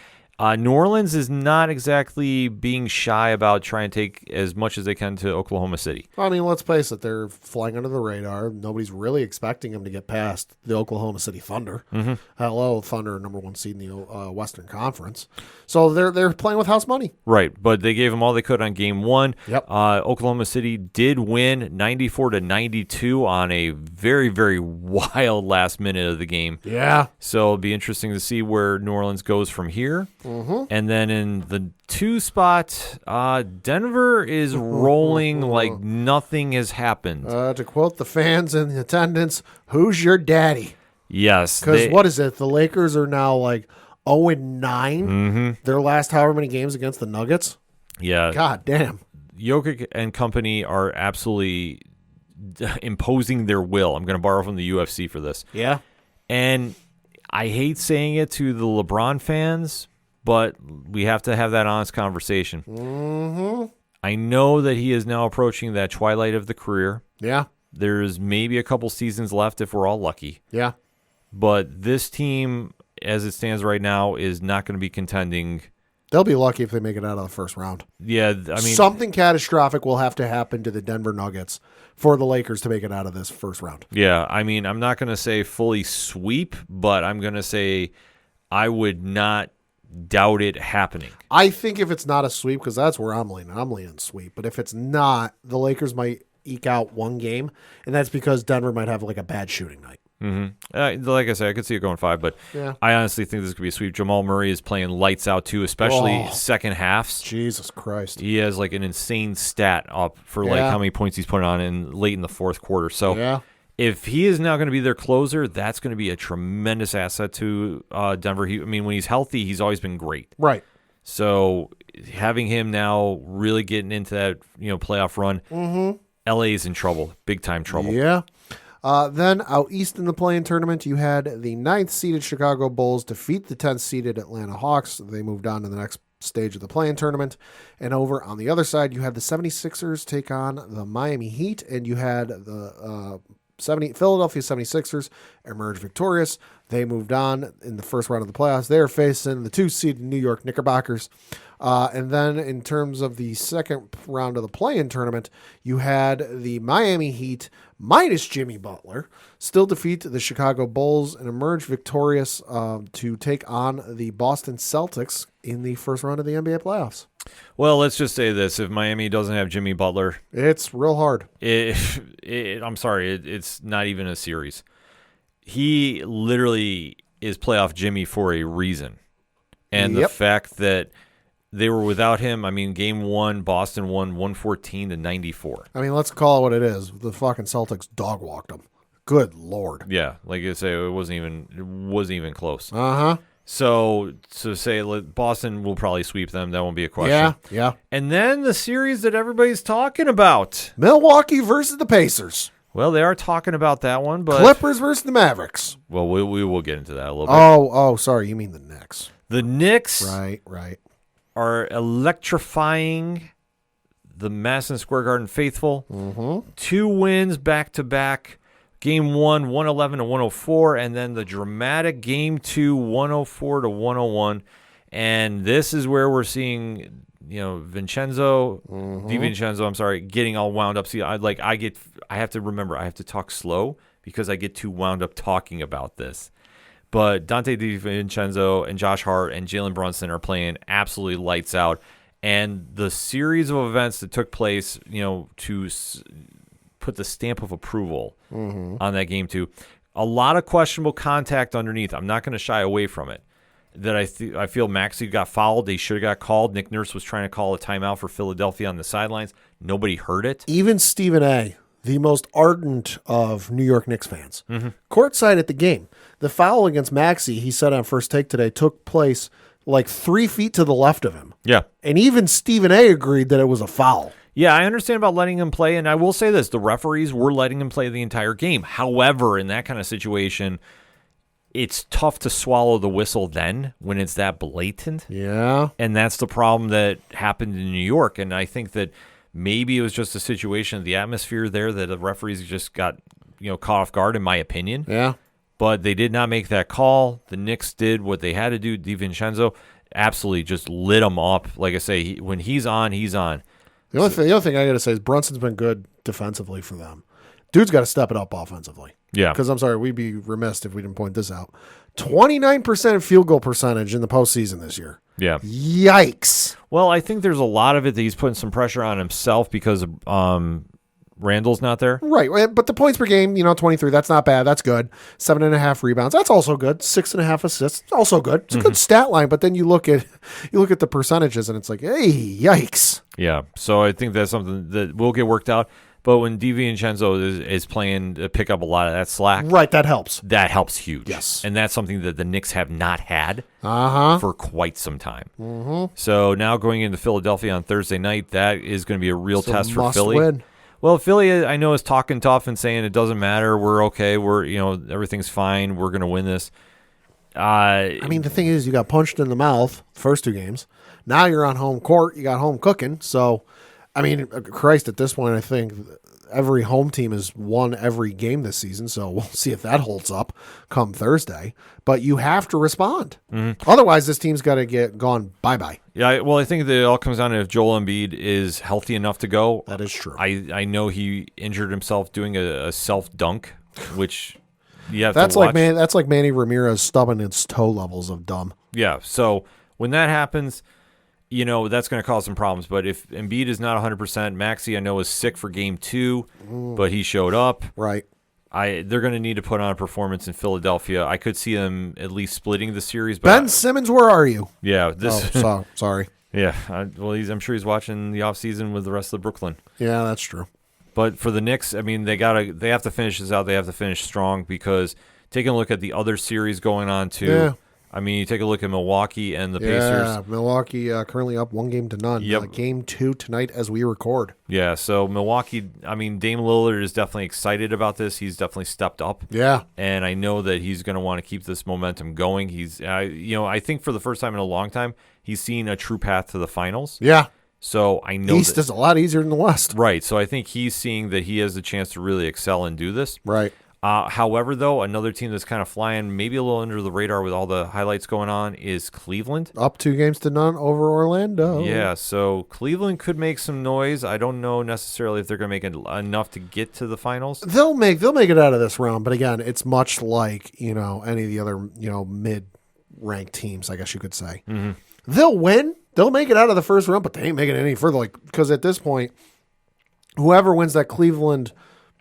New Orleans is not exactly being shy about trying to take as much as they can to Oklahoma City. I mean, let's face it, they're flying under the radar. Nobody's really expecting them to get past the Oklahoma City Thunder. Hello, Thunder, number 1 seed in the Western Conference. So they're playing with house money. Right, but they gave them all they could on game 1. Yep. Oklahoma City did win 94-92 on a very, very wild last minute of the game. Yeah. So it'll be interesting to see where New Orleans goes from here. And then in the 2 spot, Denver is rolling like nothing has happened. To quote the fans in attendance, who's your daddy? Yes. Because what is it? The Lakers are now like 0-9. Their last however many games against the Nuggets. Yeah. God damn. Jokic and company are absolutely imposing their will. I'm going to borrow from the UFC for this. Yeah. And I hate saying it to the LeBron fans, but we have to have that honest conversation. I know that he is now approaching that twilight of the career. Yeah. There's maybe a couple seasons left if we're all lucky. Yeah. But this team, as it stands right now, is not going to be contending. They'll be lucky if they make it out of the first round. Yeah, I mean, something catastrophic will have to happen to the Denver Nuggets for the Lakers to make it out of this first round. Yeah, I mean, I'm not going to say fully sweep, but I'm going to say I would not doubt it happening. I think if it's not a sweep, because that's where I'm leaning sweep. But if it's not, the Lakers might eke out one game, and that's because Denver might have like a bad shooting night. Like I said, I could see it going 5, but yeah. I honestly think this could be a sweep. Jamal Murray is playing lights out too, especially second halves. Jesus Christ. He has like an insane stat up for like how many points he's putting on in late in the fourth quarter. So if he is now going to be their closer, that's going to be a tremendous asset to Denver. When he's healthy, he's always been great. Right. So having him now really getting into that playoff run, LA is in trouble, big time trouble. Yeah. Then out east in the play-in tournament, you had the 9th-seeded Chicago Bulls defeat the 10th-seeded Atlanta Hawks. They moved on to the next stage of the play-in tournament. And over on the other side, you had the 76ers take on the Miami Heat, and you had the Philadelphia 76ers emerge victorious. They moved on in the first round of the playoffs. They're facing the 2-seeded New York Knickerbockers. And then in terms of the second round of the play-in tournament, you had the Miami Heat minus Jimmy Butler still defeat the Chicago Bulls and emerge victorious to take on the Boston Celtics in the first round of the NBA playoffs. Well, let's just say this. If Miami doesn't have Jimmy Butler, it's real hard. I'm sorry, it's not even a series. He literally is playoff Jimmy for a reason. And the fact that they were without him, game 1, Boston won 114-94. Let's call it what it is. The fucking Celtics dog walked them. Good Lord. Yeah, like I say, it wasn't even close. Uh-huh. So say Boston will probably sweep them. That won't be a question. Yeah. And then the series that everybody's talking about. Milwaukee versus the Pacers. Well, they are talking about that one, but Clippers versus the Mavericks. Well, we will get into that a little bit. Oh, sorry. You mean the Knicks. The Knicks right. are electrifying the Madison Square Garden faithful. 2 wins back-to-back. Game 1, 111-104, and then the dramatic Game 2, 104-101. And this is where we're seeing, DiVincenzo, getting all wound up. See, I have to remember, I have to talk slow because I get too wound up talking about this. But Dante DiVincenzo and Josh Hart and Jalen Brunson are playing absolutely lights out. And the series of events that took place, to put the stamp of approval on that Game 2, a lot of questionable contact underneath. I'm not going to shy away from it. that I feel Maxey got fouled. They should have got called. Nick Nurse was trying to call a timeout for Philadelphia on the sidelines. Nobody heard it. Even Stephen A., the most ardent of New York Knicks fans, courtside at the game, the foul against Maxey, he said on First Take today, took place like 3 feet to the left of him. Yeah. And even Stephen A. agreed that it was a foul. Yeah, I understand about letting him play, and I will say this. The referees were letting him play the entire game. However, in that kind of situation, it's tough to swallow the whistle then when it's that blatant. Yeah. And that's the problem that happened in New York. And I think that maybe it was just a situation of the atmosphere there that the referees just got, caught off guard, in my opinion. Yeah. But they did not make that call. The Knicks did what they had to do. DiVincenzo absolutely just lit them up. Like I say, when he's on, he's on. The other thing I got to say is Brunson's been good defensively for them. Dude's got to step it up offensively. Yeah. Because I'm sorry, we'd be remiss if we didn't point this out. 29% field goal percentage in the postseason this year. Yeah. Yikes. Well, I think there's a lot of it that he's putting some pressure on himself because Randall's not there. Right. But the points per game, 23, that's not bad. That's good. 7.5 rebounds. That's also good. 6.5 assists. Also good. It's a good stat line. But then you look at the percentages and it's like, hey, yikes. Yeah. So I think that's something that will get worked out. But when DiVincenzo is playing to pick up a lot of that slack, right, that helps. That helps huge. Yes. And that's something that the Knicks have not had for quite some time. Mm-hmm. So now going into Philadelphia on Thursday night, that is going to be a real test for Philly. Win. Well, Philly, I know, is talking tough and saying it doesn't matter. We're okay. We're everything's fine. We're going to win this. I mean, the thing is, you got punched in the mouth the first 2 games. Now you're on home court. You got home cooking. So, I mean, Christ, at this point, I think every home team has won every game this season. So we'll see if that holds up come Thursday. But you have to respond. Mm-hmm. Otherwise, this team's got to get gone bye-bye. Yeah, well, I think that it all comes down to if Joel Embiid is healthy enough to go. That is true. I know he injured himself doing a self-dunk, which you have that's to watch. That's like Manny Ramirez stubbing his toe levels of dumb. Yeah, so when that happens, that's going to cause some problems. But if Embiid is not 100%, Maxey, I know, is sick for game 2, but he showed up. Right. They're going to need to put on a performance in Philadelphia. I could see them at least splitting the series. But Ben Simmons, where are you? Yeah. Sorry. Yeah. I'm sure he's watching the offseason with the rest of Brooklyn. Yeah, that's true. But for the Knicks, I mean, they have to finish this out. They have to finish strong because taking a look at the other series going on too. Yeah. I mean, you take a look at Milwaukee and the Pacers. Yeah, Milwaukee currently up 1-0. Yep. Game 2 tonight as we record. Yeah, so Milwaukee, I mean, Dame Lillard is definitely excited about this. He's definitely stepped up. Yeah. And I know that he's going to want to keep this momentum going. I think for the first time in a long time, he's seen a true path to the finals. Yeah. So I know East is a lot easier than the West. Right. So I think he's seeing that he has the chance to really excel and do this. Right. However, though, another team that's kind of flying maybe a little under the radar with all the highlights going on is Cleveland. Up 2-0 over Orlando. Yeah, so Cleveland could make some noise. I don't know necessarily if they're going to make enough to get to the finals. They'll make it out of this round, but again, it's much like any of the other mid-ranked teams, I guess you could say. Mm-hmm. They'll win. They'll make it out of the first round, but they ain't making it any further. Because at this point, whoever wins that Cleveland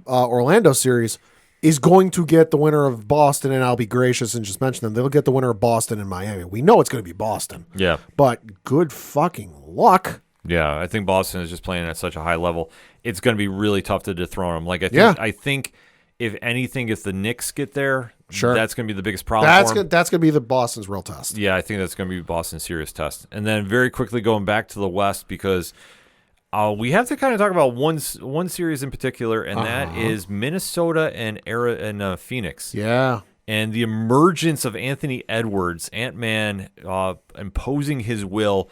Orlando series is going to get the winner of Boston, and I'll be gracious and just mention them. They'll get the winner of Boston and Miami. We know it's going to be Boston. Yeah. But good fucking luck. Yeah, I think Boston is just playing at such a high level. It's going to be really tough to dethrone them. I think if anything, if the Knicks get there, sure, that's going to be the biggest problem that's for them. That's going to be the Boston's real test. Yeah, I think that's going to be Boston's serious test. And then very quickly going back to the West because we have to kind of talk about one series in particular, and that is Minnesota and Phoenix. Yeah. And the emergence of Anthony Edwards, Ant-Man, imposing his will.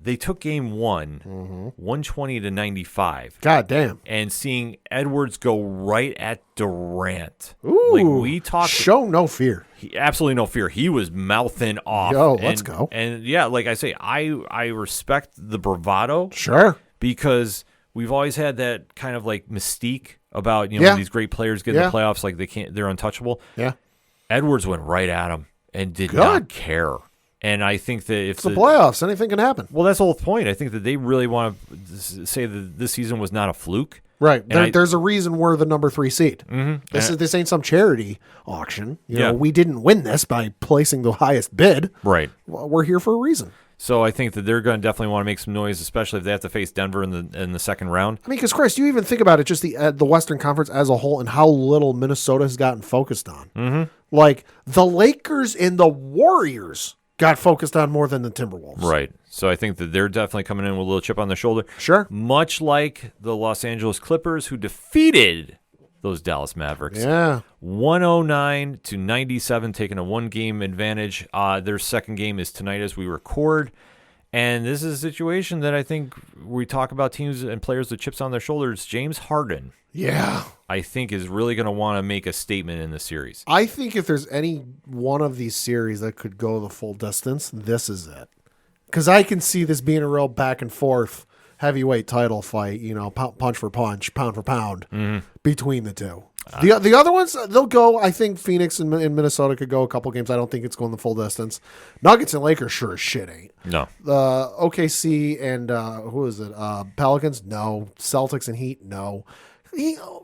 They took game 1, 120-95. God damn. And seeing Edwards go right at Durant. Ooh, we talked. Show no fear. Absolutely no fear. He was mouthing off. Let's go. And yeah, like I say, I respect the bravado. Sure. Because we've always had that kind of like mystique about when these great players get in the playoffs, like they're untouchable. Yeah, Edwards went right at him and did not care. And I think that if it's the playoffs, anything can happen. Well, that's the whole point. I think that they really want to say that this season was not a fluke. Right. And There's a reason we're the number 3 seed. This ain't some charity auction. You know, we didn't win this by placing the highest bid. Right. We're here for a reason. So I think that they're going to definitely want to make some noise, especially if they have to face Denver in the second round. I mean, because Chris, you even think about it, just the Western Conference as a whole, and how little Minnesota has gotten focused on. Mm-hmm. Like the Lakers and the Warriors got focused on more than the Timberwolves. Right. So I think that they're definitely coming in with a little chip on their shoulder. Sure. Much like the Los Angeles Clippers, who defeated those Dallas Mavericks. Yeah. 109-97, taking a 1-game advantage. Their second game is tonight as we record. And this is a situation that I think we talk about teams and players with chips on their shoulders. James Harden, Yeah. I think, is really going to want to make a statement in the series. I think if there's any one of these series that could go the full distance, this is it. Because I can see this being a real back and forth heavyweight title fight, you know, punch for punch, pound for pound between the two. The other ones, they'll go, I think Phoenix and Minnesota could go a couple games. I don't think it's going the full distance. Nuggets and Lakers sure as shit ain't. No. OKC and who is it? Pelicans? No. Celtics and Heat? No.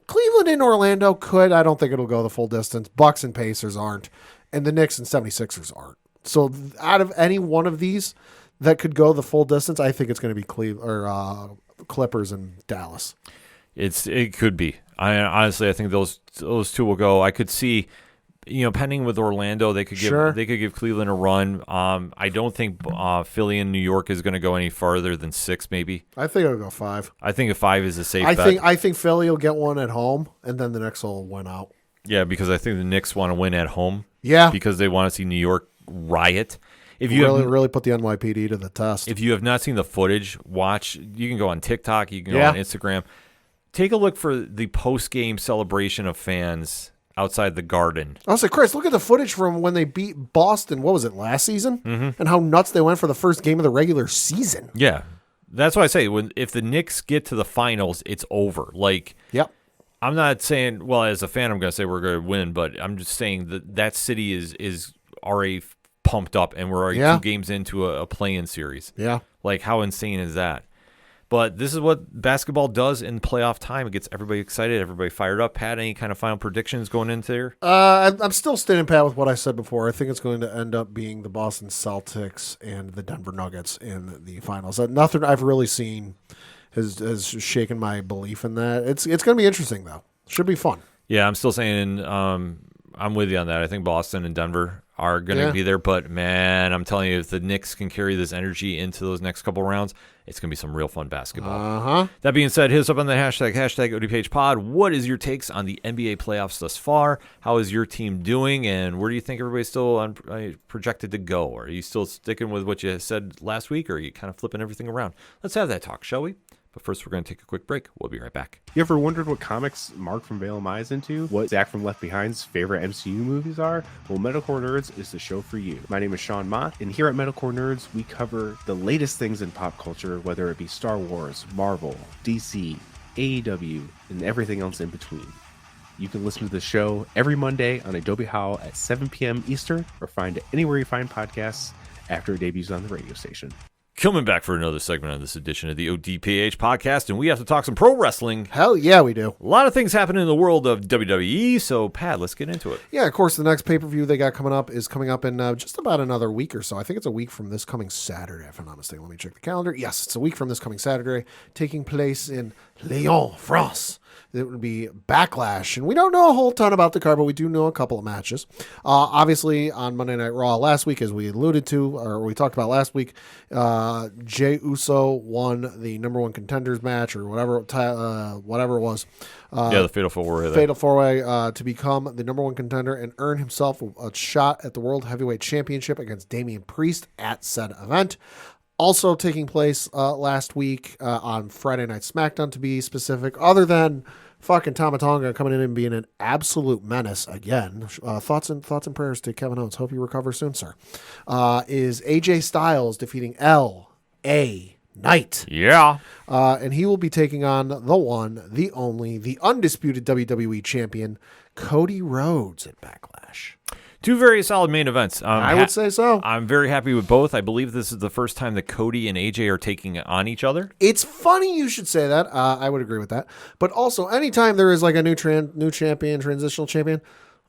Cleveland and Orlando could. I don't think it'll go the full distance. Bucks and Pacers aren't. And the Knicks and 76ers aren't. So out of any one of these that could go the full distance, I think it's going to be Clippers and Dallas. It could be. Honestly, I think those two will go. I could see, pending with Orlando, they could give Cleveland a run. I don't think Philly and New York is going to go any farther than 6, maybe. I think it'll go 5. I think a 5 is a safe bet. I think Philly will get one at home, and then the Knicks will win out. Yeah, because I think the Knicks want to win at home. Yeah, because they want to see New York riot. If you really put the NYPD to the test. If you have not seen the footage, watch. You can go on TikTok. You can go on Instagram. Take a look for the post-game celebration of fans outside the Garden. I was like, Chris, look at the footage from when they beat Boston. What was it, last season? Mm-hmm. And how nuts they went for the first game of the regular season. Yeah, that's why I say if the Knicks get to the finals, it's over. Like, yep. I'm not saying. Well, as a fan, I'm going to say we're going to win, but I'm just saying that city is already pumped up, and we're already 2 games into a play-in series. Yeah. Like, how insane is that? But this is what basketball does in playoff time. It gets everybody excited, everybody fired up. Pat, any kind of final predictions going into there? I'm still standing pat with what I said before. I think it's going to end up being the Boston Celtics and the Denver Nuggets in the finals. Nothing I've really seen has shaken my belief in that. It's going to be interesting, though. Should be fun. Yeah, I'm still saying I'm with you on that. I think Boston and Denver are going to be there. But, man, I'm telling you, if the Knicks can carry this energy into those next couple rounds, it's going to be some real fun basketball. That being said, hit us up on the hashtag ODPH pod. What is your takes on the NBA playoffs thus far? How is your team doing? And where do you think everybody's still projected to go? Are you still sticking with what you said last week, or are you kind of flipping everything around? Let's have that talk, shall we? But first, we're going to take a quick break. We'll be right back. You ever wondered what comics Mark from Vale is into? What Zach from Left Behind's favorite MCU movies are? Well, Metalcore Nerds is the show for you. My name is Sean Mott, and here at Metalcore Nerds, we cover the latest things in pop culture, whether it be Star Wars, Marvel, DC, AEW, and everything else in between. You can listen to the show every Monday on Adobe Howl at 7 p.m. Eastern, or find it anywhere you find podcasts after it debuts on the radio station. Coming back for another segment of this edition of the ODPH podcast, and we have to talk some pro wrestling. Hell yeah, we do. A lot of things happen in the world of WWE, so Pat, let's get into it. Yeah, of course, the next pay-per-view they got coming up in just about another week or so. I think it's a week from this coming Saturday, if I'm not mistaken. Let me check the calendar. Yes, it's a week from this coming Saturday, taking place in Lyon, France. It would be Backlash. And we don't know a whole ton about the card, but we do know a couple of matches. Obviously, on Monday Night Raw last week, as we alluded to, or we talked about last week, Jey Uso won the number 1 contenders match, or whatever it was. The Fatal 4-Way. Fatal 4-Way to become the number 1 contender and earn himself a shot at the World Heavyweight Championship against Damian Priest at said event. Also taking place last week on Friday Night SmackDown, to be specific, other than fucking Tama Tonga coming in and being an absolute menace again. Thoughts and prayers to Kevin Owens. Hope you recover soon, sir. Is AJ Styles defeating L.A. Knight. Yeah. And he will be taking on the one, the only, the undisputed WWE champion, Cody Rhodes at Backlash. Two very solid main events. I would say so. I'm very happy with both. I believe this is the first time that Cody and AJ are taking on each other. It's funny you should say that. I would agree with that. But also, anytime there is like a new champion, transitional champion,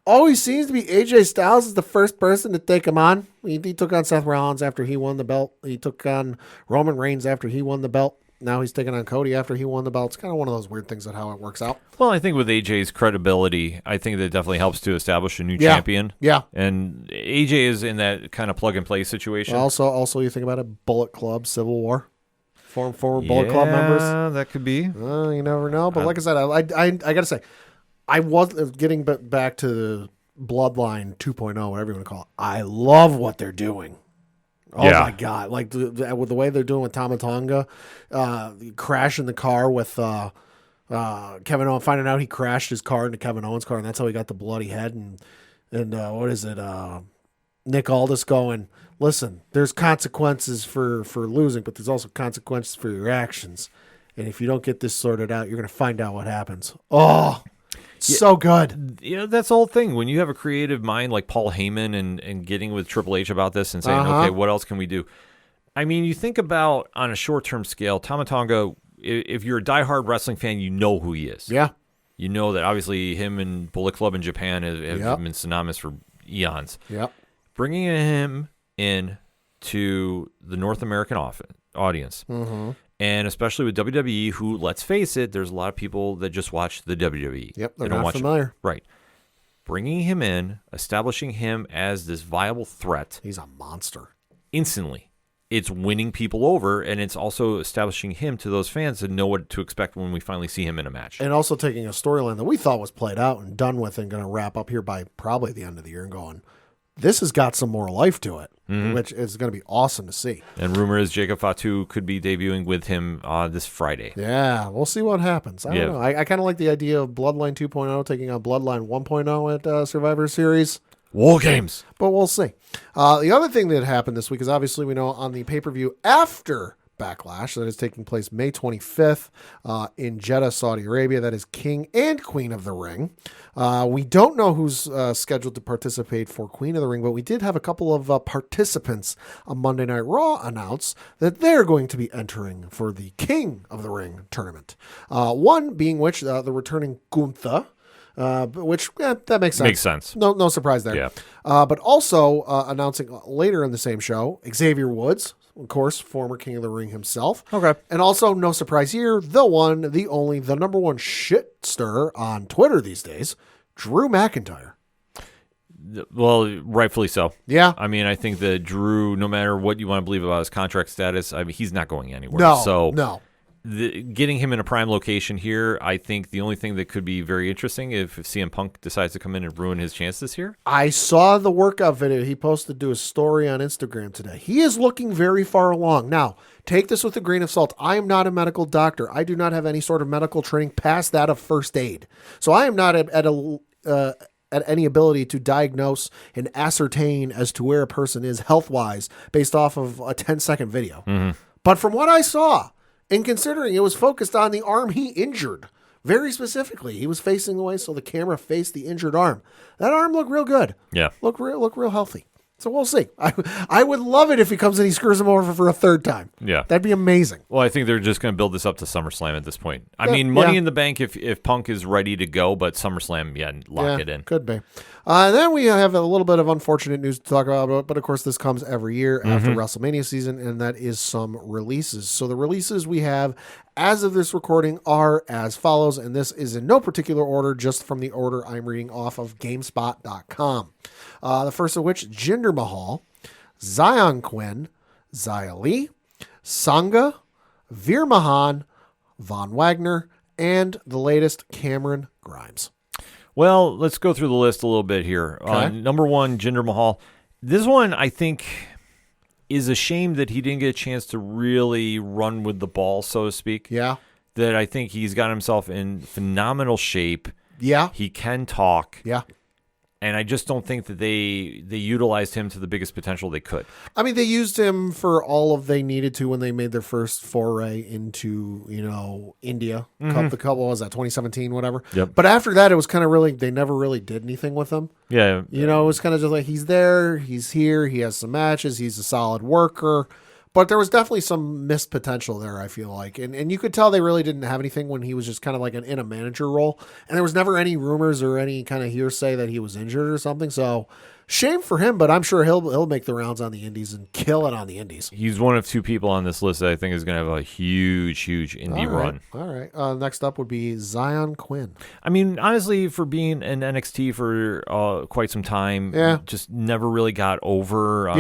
always seems to be AJ Styles is the first person to take him on. He took on Seth Rollins after he won the belt. He took on Roman Reigns after he won the belt. Now he's taking on Cody after he won the belt. It's kind of one of those weird things at how it works out. Well, I think with AJ's credibility, I think that definitely helps to establish a new champion. Yeah. And AJ is in that kind of plug-and-play situation. Also, you think about it, Bullet Club, Civil War. Former Bullet Club members. Yeah, that could be. You never know. But like I said, I got to say, I was getting back to Bloodline 2.0, whatever you want to call it. I love what they're doing. Oh, my God. Like with the way they're doing with Tama Tonga, crashing the car with Kevin Owens, finding out he crashed his car into Kevin Owens' car, and that's how he got the bloody head. And what is it? Nick Aldis going, listen, there's consequences for losing, but there's also consequences for your actions. And if you don't get this sorted out, you're going to find out what happens. Oh, so good. That's the whole thing. When you have a creative mind like Paul Heyman and getting with Triple H about this and saying, okay, what else can we do? I mean, you think about on a short-term scale, Tama Tonga, if you're a diehard wrestling fan, you know who he is. Yeah. You know that obviously him and Bullet Club in Japan have been synonymous for eons. Yep. Bringing him in to the North American audience, and especially with WWE, who, let's face it, there's a lot of people that just watch the WWE. Yep, they're they don't not watch familiar. Right. Bringing him in, establishing him as this viable threat. He's a monster. Instantly. It's winning people over, and it's also establishing him to those fans to know what to expect when we finally see him in a match. And also taking a storyline that we thought was played out and done with and going to wrap up here by probably the end of the year and going, this has got some more life to it, which is going to be awesome to see. And rumor is Jacob Fatu could be debuting with him this Friday. Yeah, we'll see what happens. I don't know. I kind of like the idea of Bloodline 2.0 taking on Bloodline 1.0 at Survivor Series. War Games. But we'll see. The other thing that happened this week is obviously we know on the pay-per-view after Backlash that is taking place May 25th in Jeddah, Saudi Arabia. That is King and Queen of the Ring. We don't know who's scheduled to participate for Queen of the Ring, but we did have a couple of participants on Monday Night Raw announce that they're going to be entering for the King of the Ring tournament. One being which the returning Gunther, which that makes sense. Makes sense. No surprise there. Yeah. But also announcing later in the same show, Xavier Woods, of course, former King of the Ring himself. Okay. And also, no surprise here, the one, the only, the number one shit stir on Twitter these days, Drew McIntyre. Well, rightfully so. Yeah. I mean, I think that Drew, no matter what you want to believe about his contract status, I mean, he's not going anywhere. No. Getting him in a prime location here, I think the only thing that could be very interesting if CM Punk decides to come in and ruin his chances here. I saw the workout video he posted to his story on Instagram today. He is looking very far along. Now, take this with a grain of salt. I am not a medical doctor. I do not have any sort of medical training past that of first aid. So I am not at any ability to diagnose and ascertain as to where a person is health-wise based off of a 10-second video. Mm-hmm. But from what I saw, and considering it was focused on the arm he injured, very specifically, he was facing away so the camera faced the injured arm. That arm looked real good. Yeah. Look real healthy. So we'll see. I would love it if he comes and he screws him over for a third time. Yeah. That'd be amazing. Well, I think they're just going to build this up to SummerSlam at this point. I mean, Money in the Bank if Punk is ready to go, but SummerSlam, lock it in. Could be. And then we have a little bit of unfortunate news to talk about, but of course this comes every year after WrestleMania season, and that is some releases. So the releases we have as of this recording are as follows, and this is in no particular order, just from the order I'm reading off of GameSpot.com. The first of which, Jinder Mahal, Zion Quinn, Xia Li, Sangha, Veer Mahan, Von Wagner, and the latest, Cameron Grimes. Well, let's go through the list a little bit here. Okay. Number one, Jinder Mahal. This one, I think, is a shame that he didn't get a chance to really run with the ball, so to speak. Yeah. That I think he's got himself in phenomenal shape. Yeah. He can talk. Yeah. And I just don't think that they utilized him to the biggest potential they could. I mean, they used him for all of they needed to when they made their first foray into, India. The couple, what was that, 2017, whatever? Yep. But after that, it was kind of really, they never really did anything with him. Yeah. It was kind of just like, he's there, he's here, he has some matches, he's a solid worker. But there was definitely some missed potential there, I feel like. And you could tell they really didn't have anything when he was just kind of like in a manager role. And there was never any rumors or any kind of hearsay that he was injured or something. So shame for him, but I'm sure he'll make the rounds on the indies and kill it on the indies. He's one of two people on this list that I think is going to have a huge indie run. All right. Next up would be Zion Quinn. I mean, honestly, for being in NXT for quite some time, just never really got over.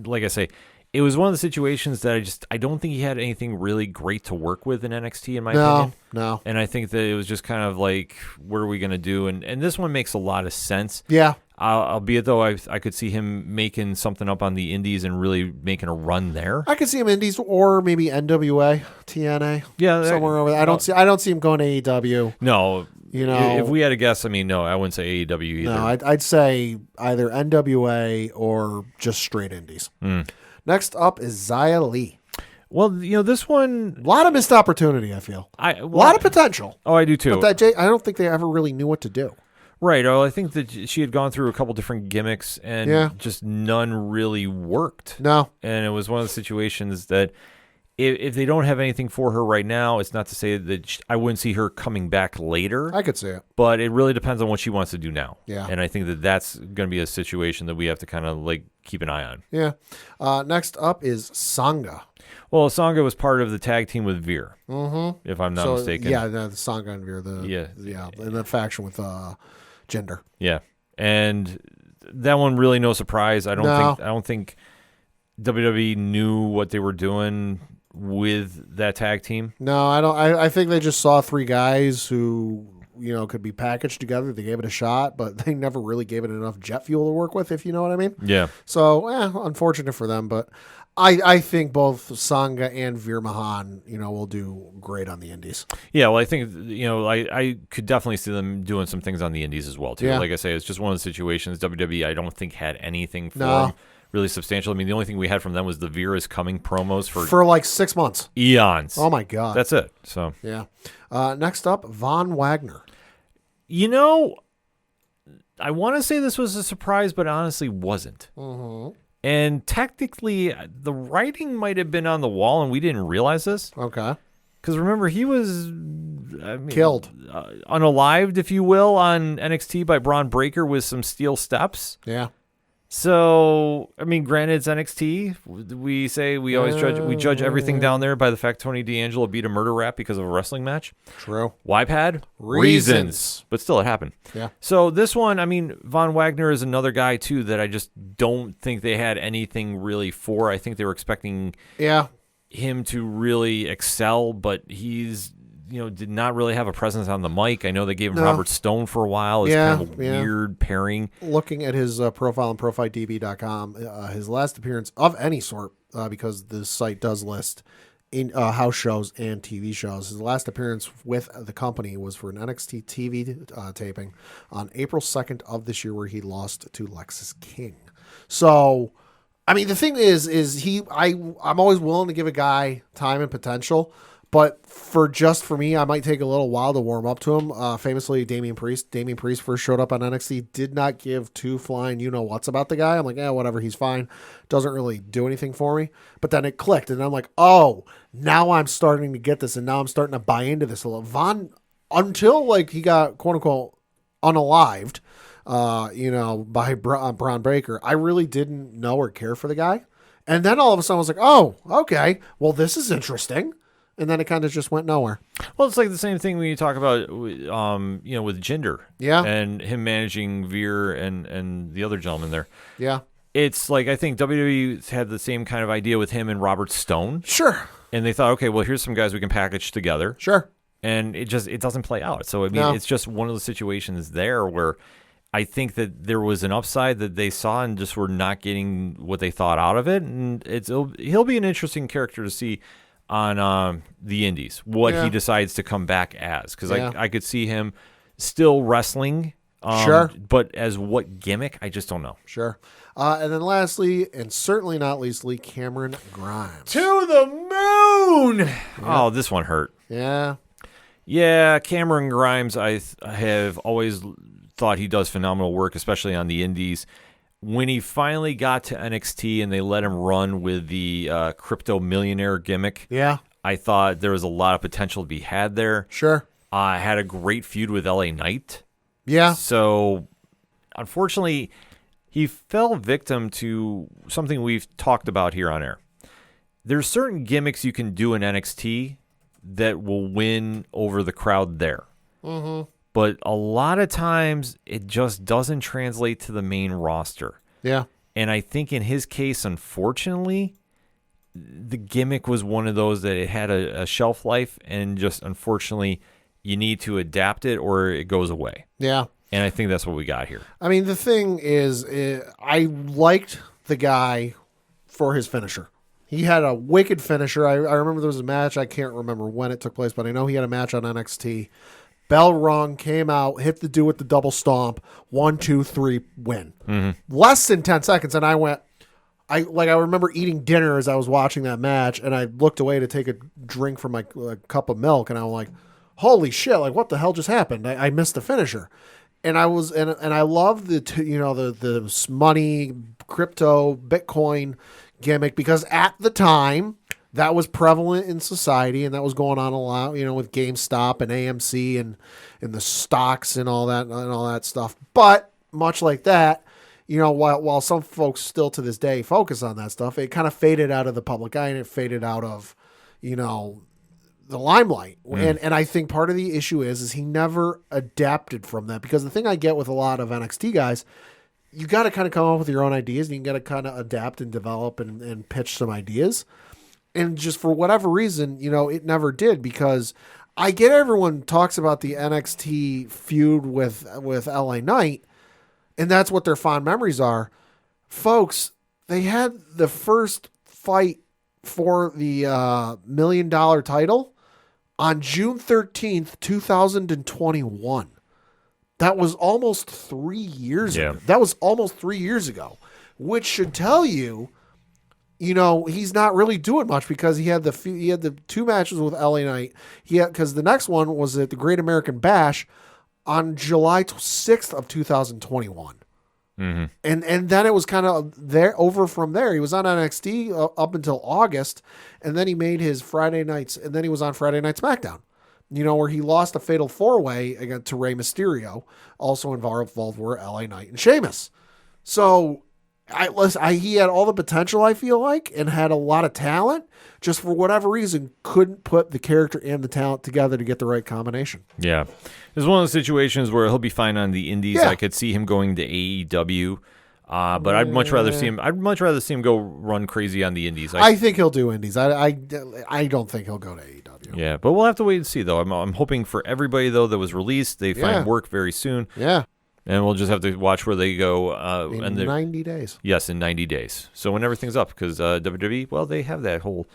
Like I say, it was one of the situations that I don't think he had anything really great to work with in NXT, in my opinion. No. And I think that it was just kind of like, what are we going to do? And this one makes a lot of sense. Yeah. Albeit, though, I could see him making something up on the indies and really making a run there. I could see him indies or maybe NWA, TNA. Yeah. Somewhere over there. I don't see him going to AEW. No. If we had a guess, no, I wouldn't say AEW either. No, I'd say either NWA or just straight indies. Next up is Xia Li. Well, this one... A lot of missed opportunity, I feel. A lot of potential. Oh, I do too. But I don't think they ever really knew what to do. Right. Well, I think that she had gone through a couple different gimmicks and just none really worked. No. And it was one of the situations that if they don't have anything for her right now, it's not to say that I wouldn't see her coming back later. I could see it. But it really depends on what she wants to do now. Yeah. And I think that that's going to be a situation that we have to kind of keep an eye on. Yeah. Next up is Sangha. Well, Sangha was part of the tag team with Veer, if I'm not mistaken. Yeah, the Sangha and Veer. And the faction with Jinder. Yeah. And that one really no surprise. I don't think WWE knew what they were doing with that tag team. No, I don't. I think they just saw three guys who could be packaged together. They gave it a shot, but they never really gave it enough jet fuel to work with, if you know what I mean. Yeah. So, unfortunate for them, but I think both Sangha and Veer Mahan, will do great on the indies. Yeah, well, I think, I could definitely see them doing some things on the indies as well, too. Yeah. Like I say, it's just one of the situations WWE, I don't think, had anything for them really substantial. The only thing we had from them was the Veer is coming promos for like 6 months. Eons. Oh, my God. That's it. So yeah. Next up, Von Wagner. I want to say this was a surprise, but it honestly wasn't. Mm-hmm. And technically, the writing might have been on the wall, and we didn't realize this. Okay. Because remember, he was killed, unalived, if you will, on NXT by Braun Breaker with some steel steps. Yeah. So, granted, it's NXT. We say we always judge everything down there by the fact Tony D'Angelo beat a murder rap because of a wrestling match. True. Why, Pad? Reasons. But still, it happened. Yeah. So this one, Von Wagner is another guy, too, that I just don't think they had anything really for. I think they were expecting him to really excel, but he's... did not really have a presence on the mic. I know they gave him Robert Stone for a while. It's kind of a weird pairing. Looking at his profile on ProFightDB.com, his last appearance of any sort, because the site does list in house shows and TV shows. His last appearance with the company was for an NXT TV taping on April 2nd of this year, where he lost to Lexis King. So, the thing is I'm always willing to give a guy time and potential. But for me, I might take a little while to warm up to him. Famously, Damian Priest. Damian Priest first showed up on NXT, did not give two flying you-know-whats about the guy. I'm like, whatever, he's fine. Doesn't really do anything for me. But then it clicked, and I'm like, oh, now I'm starting to get this, and now I'm starting to buy into this a little. Von, until he got, quote-unquote, unalived, by Braun Breaker, I really didn't know or care for the guy. And then all of a sudden I was like, oh, okay, well, this is interesting. And then it kind of just went nowhere. Well, it's like the same thing when you talk about, with Jinder. Yeah. And him managing Veer and the other gentleman there. Yeah. It's like, I think WWE had the same kind of idea with him and Robert Stone. Sure. And they thought, okay, well, here's some guys we can package together. Sure. And it doesn't play out. So, it's just one of the situations there where I think that there was an upside that they saw and just were not getting what they thought out of it. And he'll be an interesting character to see on the indies, what he decides to come back as. Because I could see him still wrestling Sure. But as what gimmick, I just don't know. Sure. And then lastly, and certainly not leastly, Cameron Grimes. To the moon! Yeah. Oh, this one hurt. Yeah. Yeah, Cameron Grimes, I have always thought he does phenomenal work, especially on the indies. When he finally got to NXT and they let him run with the crypto millionaire gimmick, Yeah. I thought there was a lot of potential to be had there. Sure. Had a great feud with LA Knight. Yeah. So, unfortunately, he fell victim to something we've talked about here on air. There's certain gimmicks you can do in NXT that will win over the crowd there. Mm-hmm. But a lot of times, it just doesn't translate to the main roster. Yeah. And I think in his case, unfortunately, the gimmick was one of those that it had a shelf life, and just unfortunately, you need to adapt it or it goes away. Yeah. And I think that's what we got here. I mean, the thing is, I liked the guy for his finisher. He had a wicked finisher. I remember there was a match. I can't remember when it took place, but I know he had a match on NXT. Bell rung, came out, hit the dude with the double stomp. 1, 2, 3, win. Mm-hmm. Less than 10 seconds, and I went. I remember eating dinner as I was watching that match, and I looked away to take a drink from my cup of milk, and I was like, "Holy shit! Like, what the hell just happened? I missed the finisher." And I was, and I love the money, crypto, Bitcoin gimmick, because at the time that was prevalent in society, and that was going on a lot, with GameStop and AMC and the stocks and all that stuff. But much like that, while some folks still to this day focus on that stuff, it kind of faded out of the public eye, and it faded out of, the limelight. And I think part of the issue is he never adapted from that, because the thing I get with a lot of NXT guys, you got to kind of come up with your own ideas, and you got to kind of adapt and develop and pitch some ideas. And just for whatever reason, it never did, because I get everyone talks about the NXT feud with LA Knight, and that's what their fond memories are. Folks, they had the first fight for the $1 million title on June 13th, 2021. That was almost 3 years ago. That was almost 3 years ago, which should tell you, he's not really doing much, because he had the 2 matches with LA Knight. Because the next one was at the Great American Bash on July 6th of 2021. Mm-hmm. And then it was kind of over from there. He was on NXT up until August, and then he made his Friday nights, and then he was on Friday Night SmackDown, where he lost a fatal 4-way again to Rey Mysterio, also involved were LA Knight and Sheamus. So he had all the potential, I feel like, and had a lot of talent. Just for whatever reason, couldn't put the character and the talent together to get the right combination. Yeah. It's one of those situations where he'll be fine on the indies. Yeah. I could see him going to AEW, but I'd much rather see him go run crazy on the indies. I think he'll do indies. I don't think he'll go to AEW. Yeah, but we'll have to wait and see, though. I'm hoping for everybody, though, that was released, they find work very soon. Yeah. And we'll just have to watch where they go. In 90 days. Yes, in 90 days. So when everything's up, because WWE, well, they have that whole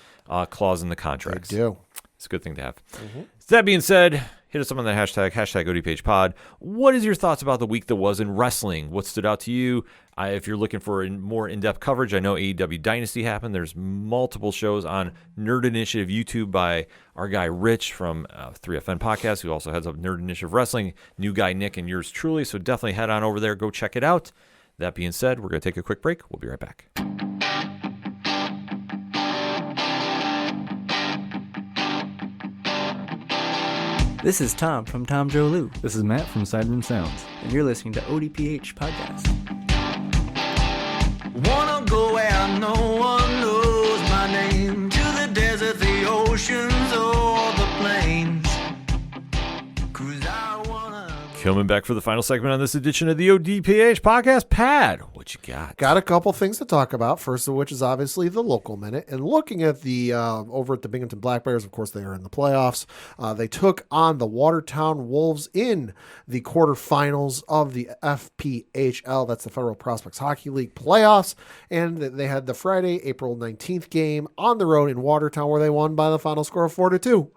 clause in the contracts. They do. It's a good thing to have. Mm-hmm. That being said, hit us up on that hashtag ODPH pod. What is your thoughts about the week that was in wrestling? What stood out to you? If you're looking for more in-depth coverage, I know AEW Dynasty happened. There's multiple shows on Nerd Initiative YouTube by our guy Rich from 3FN Podcast, who also heads up Nerd Initiative Wrestling. New guy Nick and yours truly. So definitely head on over there. Go check it out. That being said, we're going to take a quick break. We'll be right back. This is Tom from Tom Joe Lou, This is Matt from Sideroom Sounds. and you're listening to ODPH Podcast. Wanna go where no one knows my name, to the desert, the oceans, or the plains. 'Cause I wanna. Coming back for the final segment on this edition of the ODPH Podcast. Pat, what you got? Got a couple things to talk about. First of which is obviously the local minute. And looking at the over at the Binghamton Black Bears, of course, they are in the playoffs. They took on the Watertown Wolves in the quarterfinals of the FPHL. That's the Federal Prospects Hockey League playoffs. And they had the Friday, April 19th game on the road in Watertown, where they won by the final score of 4-2.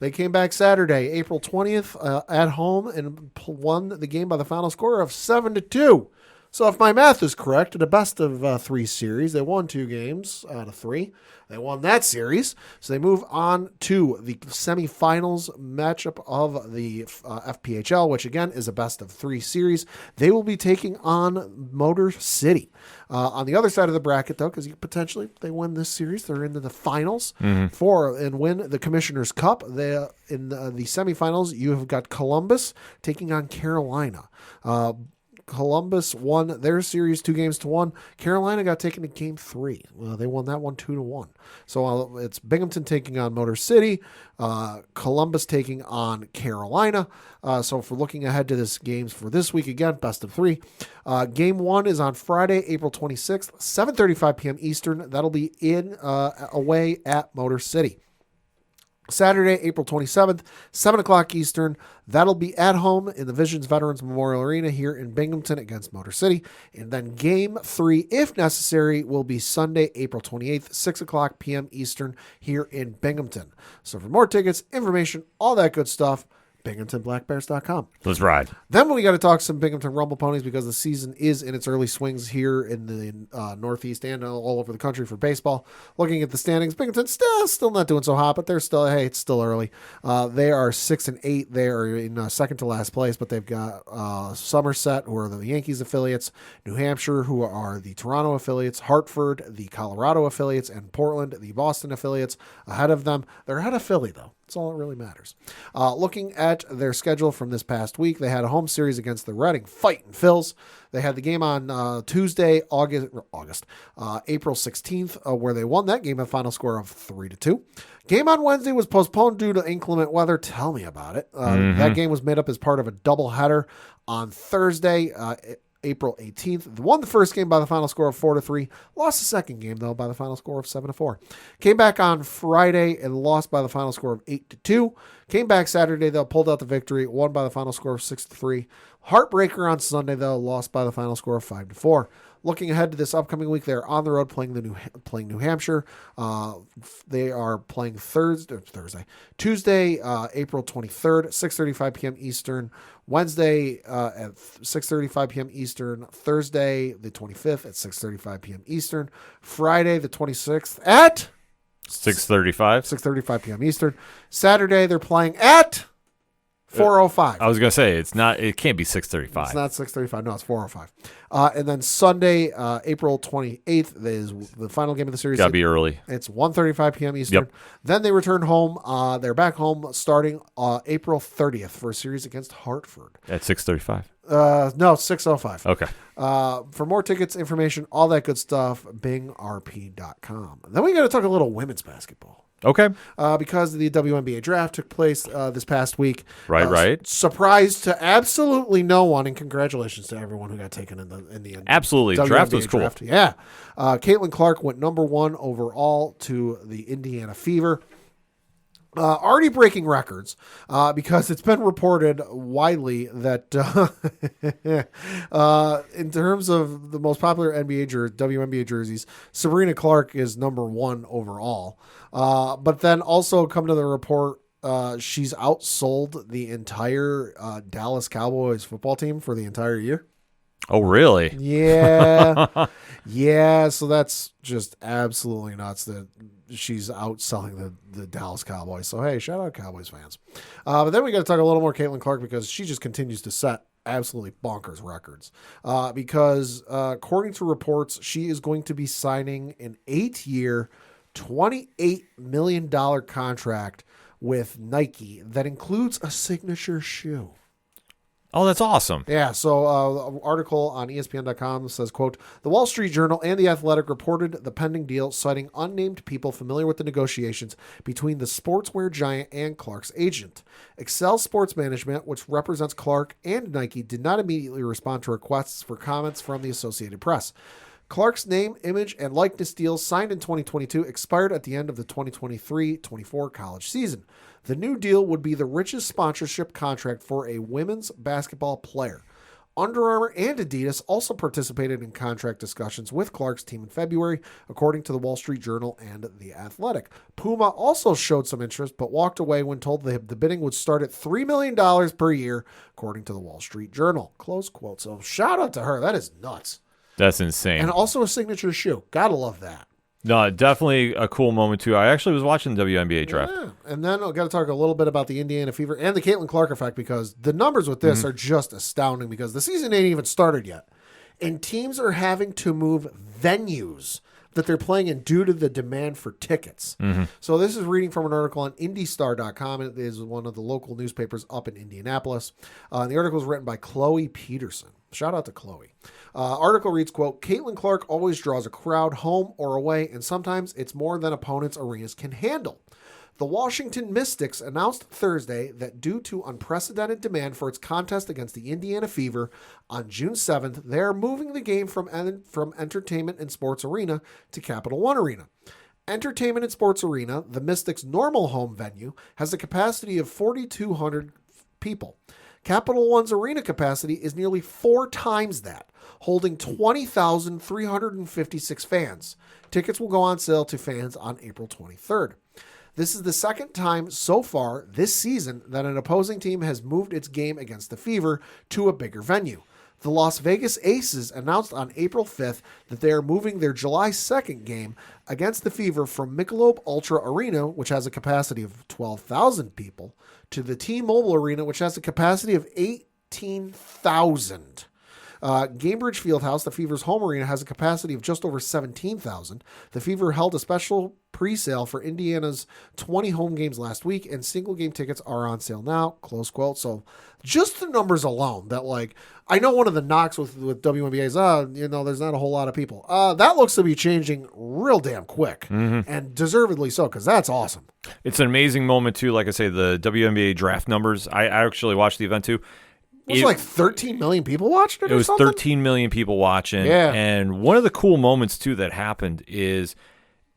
They came back Saturday, April 20th, at home and won the game by the final score of 7-2. So if my math is correct, in a best of 3 series, they won 2 games out of 3. They won that series. So they move on to the semifinals matchup of the FPHL, which again is a best of 3 series. They will be taking on Motor City. On the other side of the bracket, though, because potentially they win this series, they're into the finals for and win the Commissioner's Cup. In the semifinals, you have got Columbus taking on Carolina. Columbus won their series 2-1. Carolina got taken to game 3. They won that one 2-1. So it's Binghamton taking on Motor City, Columbus taking on Carolina. So for looking ahead to this games for this week, again, best of 3. Game 1 is on Friday, April 26th, 7:35 p.m. Eastern. That'll be away at Motor City. Saturday, April 27th, 7 o'clock Eastern. That'll be at home in the Visions Veterans Memorial Arena here in Binghamton against Motor City. And then Game 3, if necessary, will be Sunday, April 28th, 6 o'clock p.m. Eastern here in Binghamton. So for more tickets, information, all that good stuff, BinghamtonBlackBears.com. Let's ride. Then we got to talk some Binghamton Rumble Ponies because the season is in its early swings here in the Northeast and all over the country for baseball. Looking at the standings, Binghamton still not doing so hot, but they're still, hey, it's still early. They are 6-8. They are in second to last place, but they've got Somerset, who are the Yankees affiliates, New Hampshire, who are the Toronto affiliates, Hartford, the Colorado affiliates, and Portland, the Boston affiliates, ahead of them. They're ahead of Philly, though. That's all that really matters. Looking at their schedule from this past week, they had a home series against the Reading Fightin' Phils. They had the game on Tuesday, April 16th, where they won that game at a final score of 3-2. Game on Wednesday was postponed due to inclement weather. Tell me about it. That game was made up as part of a doubleheader on Thursday, April 18th. Won the first game by the final score of 4-3. Lost the second game, though, by the final score of 7-4. Came back on Friday and lost by the final score of 8-2. Came back Saturday, though, pulled out the victory, won by the final score of 6-3. Heartbreaker on Sunday, though, lost by the final score of 5-4. Looking ahead to this upcoming week, they're on the road playing New Hampshire. They are playing Tuesday, April 23rd, 6:35 p.m. Eastern. Wednesday at 6:35 p.m. Eastern. Thursday, the 25th at 6:35 p.m. Eastern. Friday, the 26th at 6:35 p.m. Eastern. Saturday, they're playing at 4:05. I was gonna say it can't be 6:35. It's not 6:35. No, it's 4:05. And then Sunday, April 28th is the final game of the series. Gotta be early. It's 1:35 p.m. Eastern. Yep. Then they return home. They're back home starting April 30th for a series against Hartford. At 6:35. No, 6:05. Okay. For more tickets, information, all that good stuff, bingrp.com. Then we got to talk a little women's basketball. Okay. Because the WNBA draft took place this past week. Right. Surprise to absolutely no one, and congratulations to everyone who got taken in the absolutely. WNBA Draft was cool. Draft. Yeah. Caitlin Clark went number 1 overall to the Indiana Fever. Already breaking records because it's been reported widely that in terms of the most popular WNBA jerseys, Sabrina Clark is number 1 overall. But then also come to the report, she's outsold the entire Dallas Cowboys football team for the entire year. Oh, really? Yeah. Yeah. So that's just absolutely nuts that she's outselling the Dallas Cowboys. So, hey, shout out Cowboys fans. But then we got to talk a little more Caitlin Clark because she just continues to set absolutely bonkers records. Because according to reports, she is going to be signing an 8-year, $28 million contract with Nike that includes a signature shoe. Oh, that's awesome. Yeah, so an article on ESPN.com says, quote, the Wall Street Journal and The Athletic reported the pending deal, citing unnamed people familiar with the negotiations between the sportswear giant and Clark's agent. Excel Sports Management, which represents Clark and Nike, did not immediately respond to requests for comments from the Associated Press. Clark's name, image, and likeness deals signed in 2022 expired at the end of the 2023-24 college season. The new deal would be the richest sponsorship contract for a women's basketball player. Under Armour and Adidas also participated in contract discussions with Clark's team in February, according to the Wall Street Journal and The Athletic. Puma also showed some interest, but walked away when told the bidding would start at $3 million per year, according to the Wall Street Journal. Close quote. So shout out to her. That is nuts. That's insane. And also a signature shoe. Gotta love that. No, definitely a cool moment, too. I actually was watching the WNBA draft. Yeah. And then I've got to talk a little bit about the Indiana Fever and the Caitlin Clark effect, because the numbers with this are just astounding, because the season ain't even started yet. And teams are having to move venues that they're playing in due to the demand for tickets. So this is reading from an article on IndyStar.com. It is one of the local newspapers up in Indianapolis. And the article is written by Chloe Peterson. Shout out to Chloe. Article reads, quote, Caitlin Clark always draws a crowd home or away, and sometimes it's more than opponents' arenas can handle. The Washington Mystics announced Thursday that due to unprecedented demand for its contest against the Indiana Fever on June 7th, they are moving the game from Entertainment and Sports Arena to Capital One Arena. Entertainment and Sports Arena, the Mystics' normal home venue, has a capacity of 4,200 people. Capital One's arena capacity is nearly 4 times that, holding 20,356 fans. Tickets will go on sale to fans on April 23rd. This is the second time so far this season that an opposing team has moved its game against the Fever to a bigger venue. The Las Vegas Aces announced on April 5th that they are moving their July 2nd game against the Fever from Michelob Ultra Arena, which has a capacity of 12,000 people, to the T-Mobile Arena, which has a capacity of 18,000. Gamebridge Fieldhouse, the Fever's home arena, has a capacity of just over 17,000. The Fever held a special pre-sale for Indiana's 20 home games last week, and single-game tickets are on sale now, close quote. So just the numbers alone, that, like, I know one of the knocks with WNBA is, there's not a whole lot of people. That looks to be changing real damn quick, and deservedly so, because that's awesome. It's an amazing moment, too. Like I say, the WNBA draft numbers, I actually watched the event, too. It was like 13 million people watched it. It was 13 million people watching. Yeah. And one of the cool moments, too, that happened is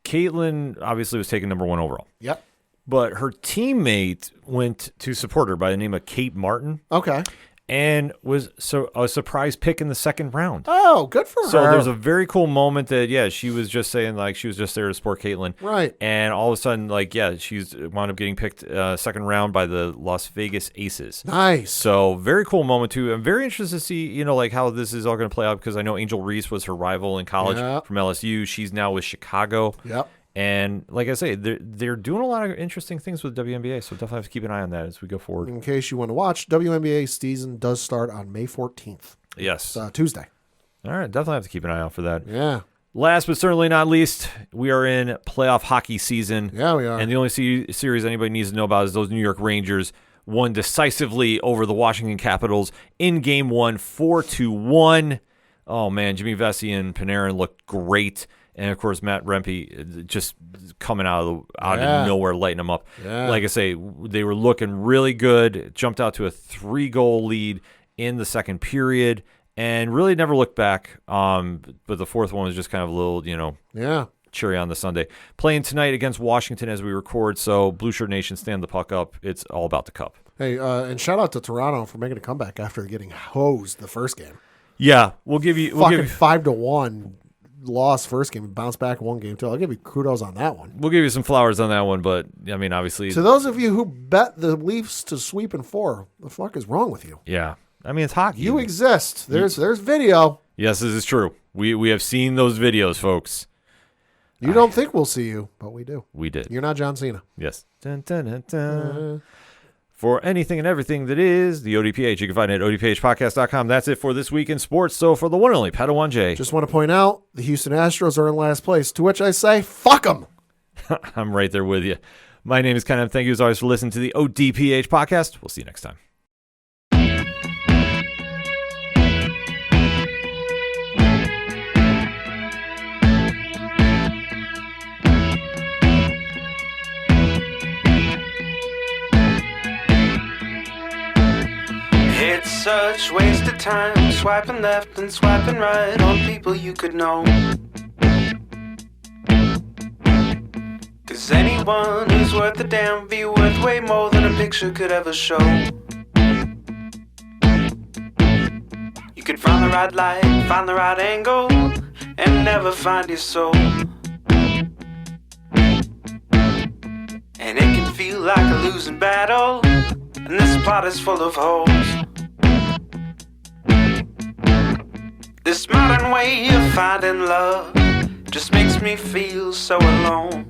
Caitlin obviously was taken number 1 overall. Yep. But her teammate went to support her by the name of Kate Martin. Okay. And was a surprise pick in the second round. Oh, good for her. So there's a very cool moment that, she was just saying, like, she was just there to support Caitlin. Right. And all of a sudden, like, she's wound up getting picked second round by the Las Vegas Aces. Nice. So very cool moment, too. I'm very interested to see, like, how this is all going to play out, because I know Angel Reese was her rival in college from LSU. She's now with Chicago. Yep. And like I say, they're doing a lot of interesting things with WNBA, so definitely have to keep an eye on that as we go forward. In case you want to watch, WNBA season does start on May 14th. Yes. It's Tuesday. All right, definitely have to keep an eye out for that. Yeah. Last but certainly not least, we are in playoff hockey season. Yeah, we are. And the only series anybody needs to know about is those New York Rangers won decisively over the Washington Capitals in Game 1, 4-1. Oh, man, Jimmy Vesey and Panarin looked great. And, of course, Matt Rempe just coming out of nowhere, lighting them up. Yeah. Like I say, they were looking really good. Jumped out to a 3-goal lead in the second period and really never looked back. But the fourth one was just kind of a little, cherry on the sundae. Playing tonight against Washington as we record. So, Blue Shirt Nation, stand the puck up. It's all about the cup. Hey, and shout out to Toronto for making a comeback after getting hosed the first game. Yeah, we'll give you 5-1. Lost first game and bounced back one game too. I'll give you kudos on that one. We'll give you some flowers on that one, but I mean, obviously, to those of you who bet the Leafs to sweep in 4, the fuck is wrong with you? Yeah, I mean, it's hockey. You exist. There's video. Yes, this is true. We have seen those videos, folks. You don't think we'll see you, but we do. We did. You're not John Cena. Yes. Dun, dun, dun, dun. For anything and everything that is the ODPH, you can find it at odphpodcast.com. That's it for this week in sports. So for the one and only Padawan J. Just want to point out, the Houston Astros are in last place, to which I say, fuck them. I'm right there with you. My name is Ken. Thank you as always for listening to the ODPH podcast. We'll see you next time. It's such waste of time, swiping left and swiping right on people you could know. 'Cause anyone who's worth a damn be worth way more than a picture could ever show. could find the right light, find the right angle, and never find your soul. And it can feel like a losing battle, and this plot is full of holes. This modern way of finding love just makes me feel so alone.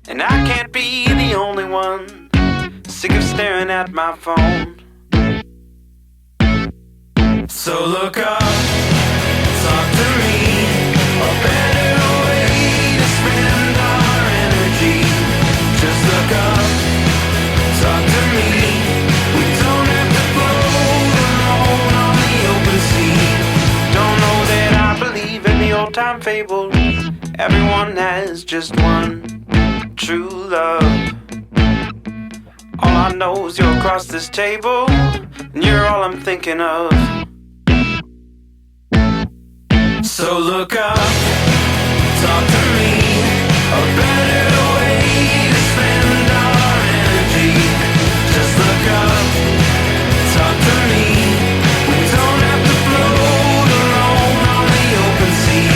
And I can't be the only one sick of staring at my phone. So look up, talk to me, a better way to spend our energy. Just look up, talk to me. We don't have to float alone on the open sea. Don't know that I believe in the old time fable. Everyone has just one true love. All I know is you're across this table, and you're all I'm thinking of. So look up, talk to me, a better way to spend our energy. Just look up, talk to me. We don't have to float alone on the open sea.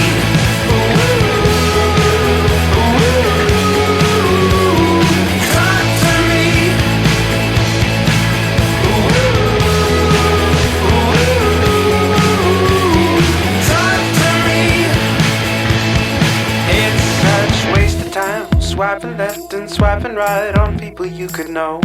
Talk to me. Talk to me. It's such waste of time, swiping left and swiping right on people you could know.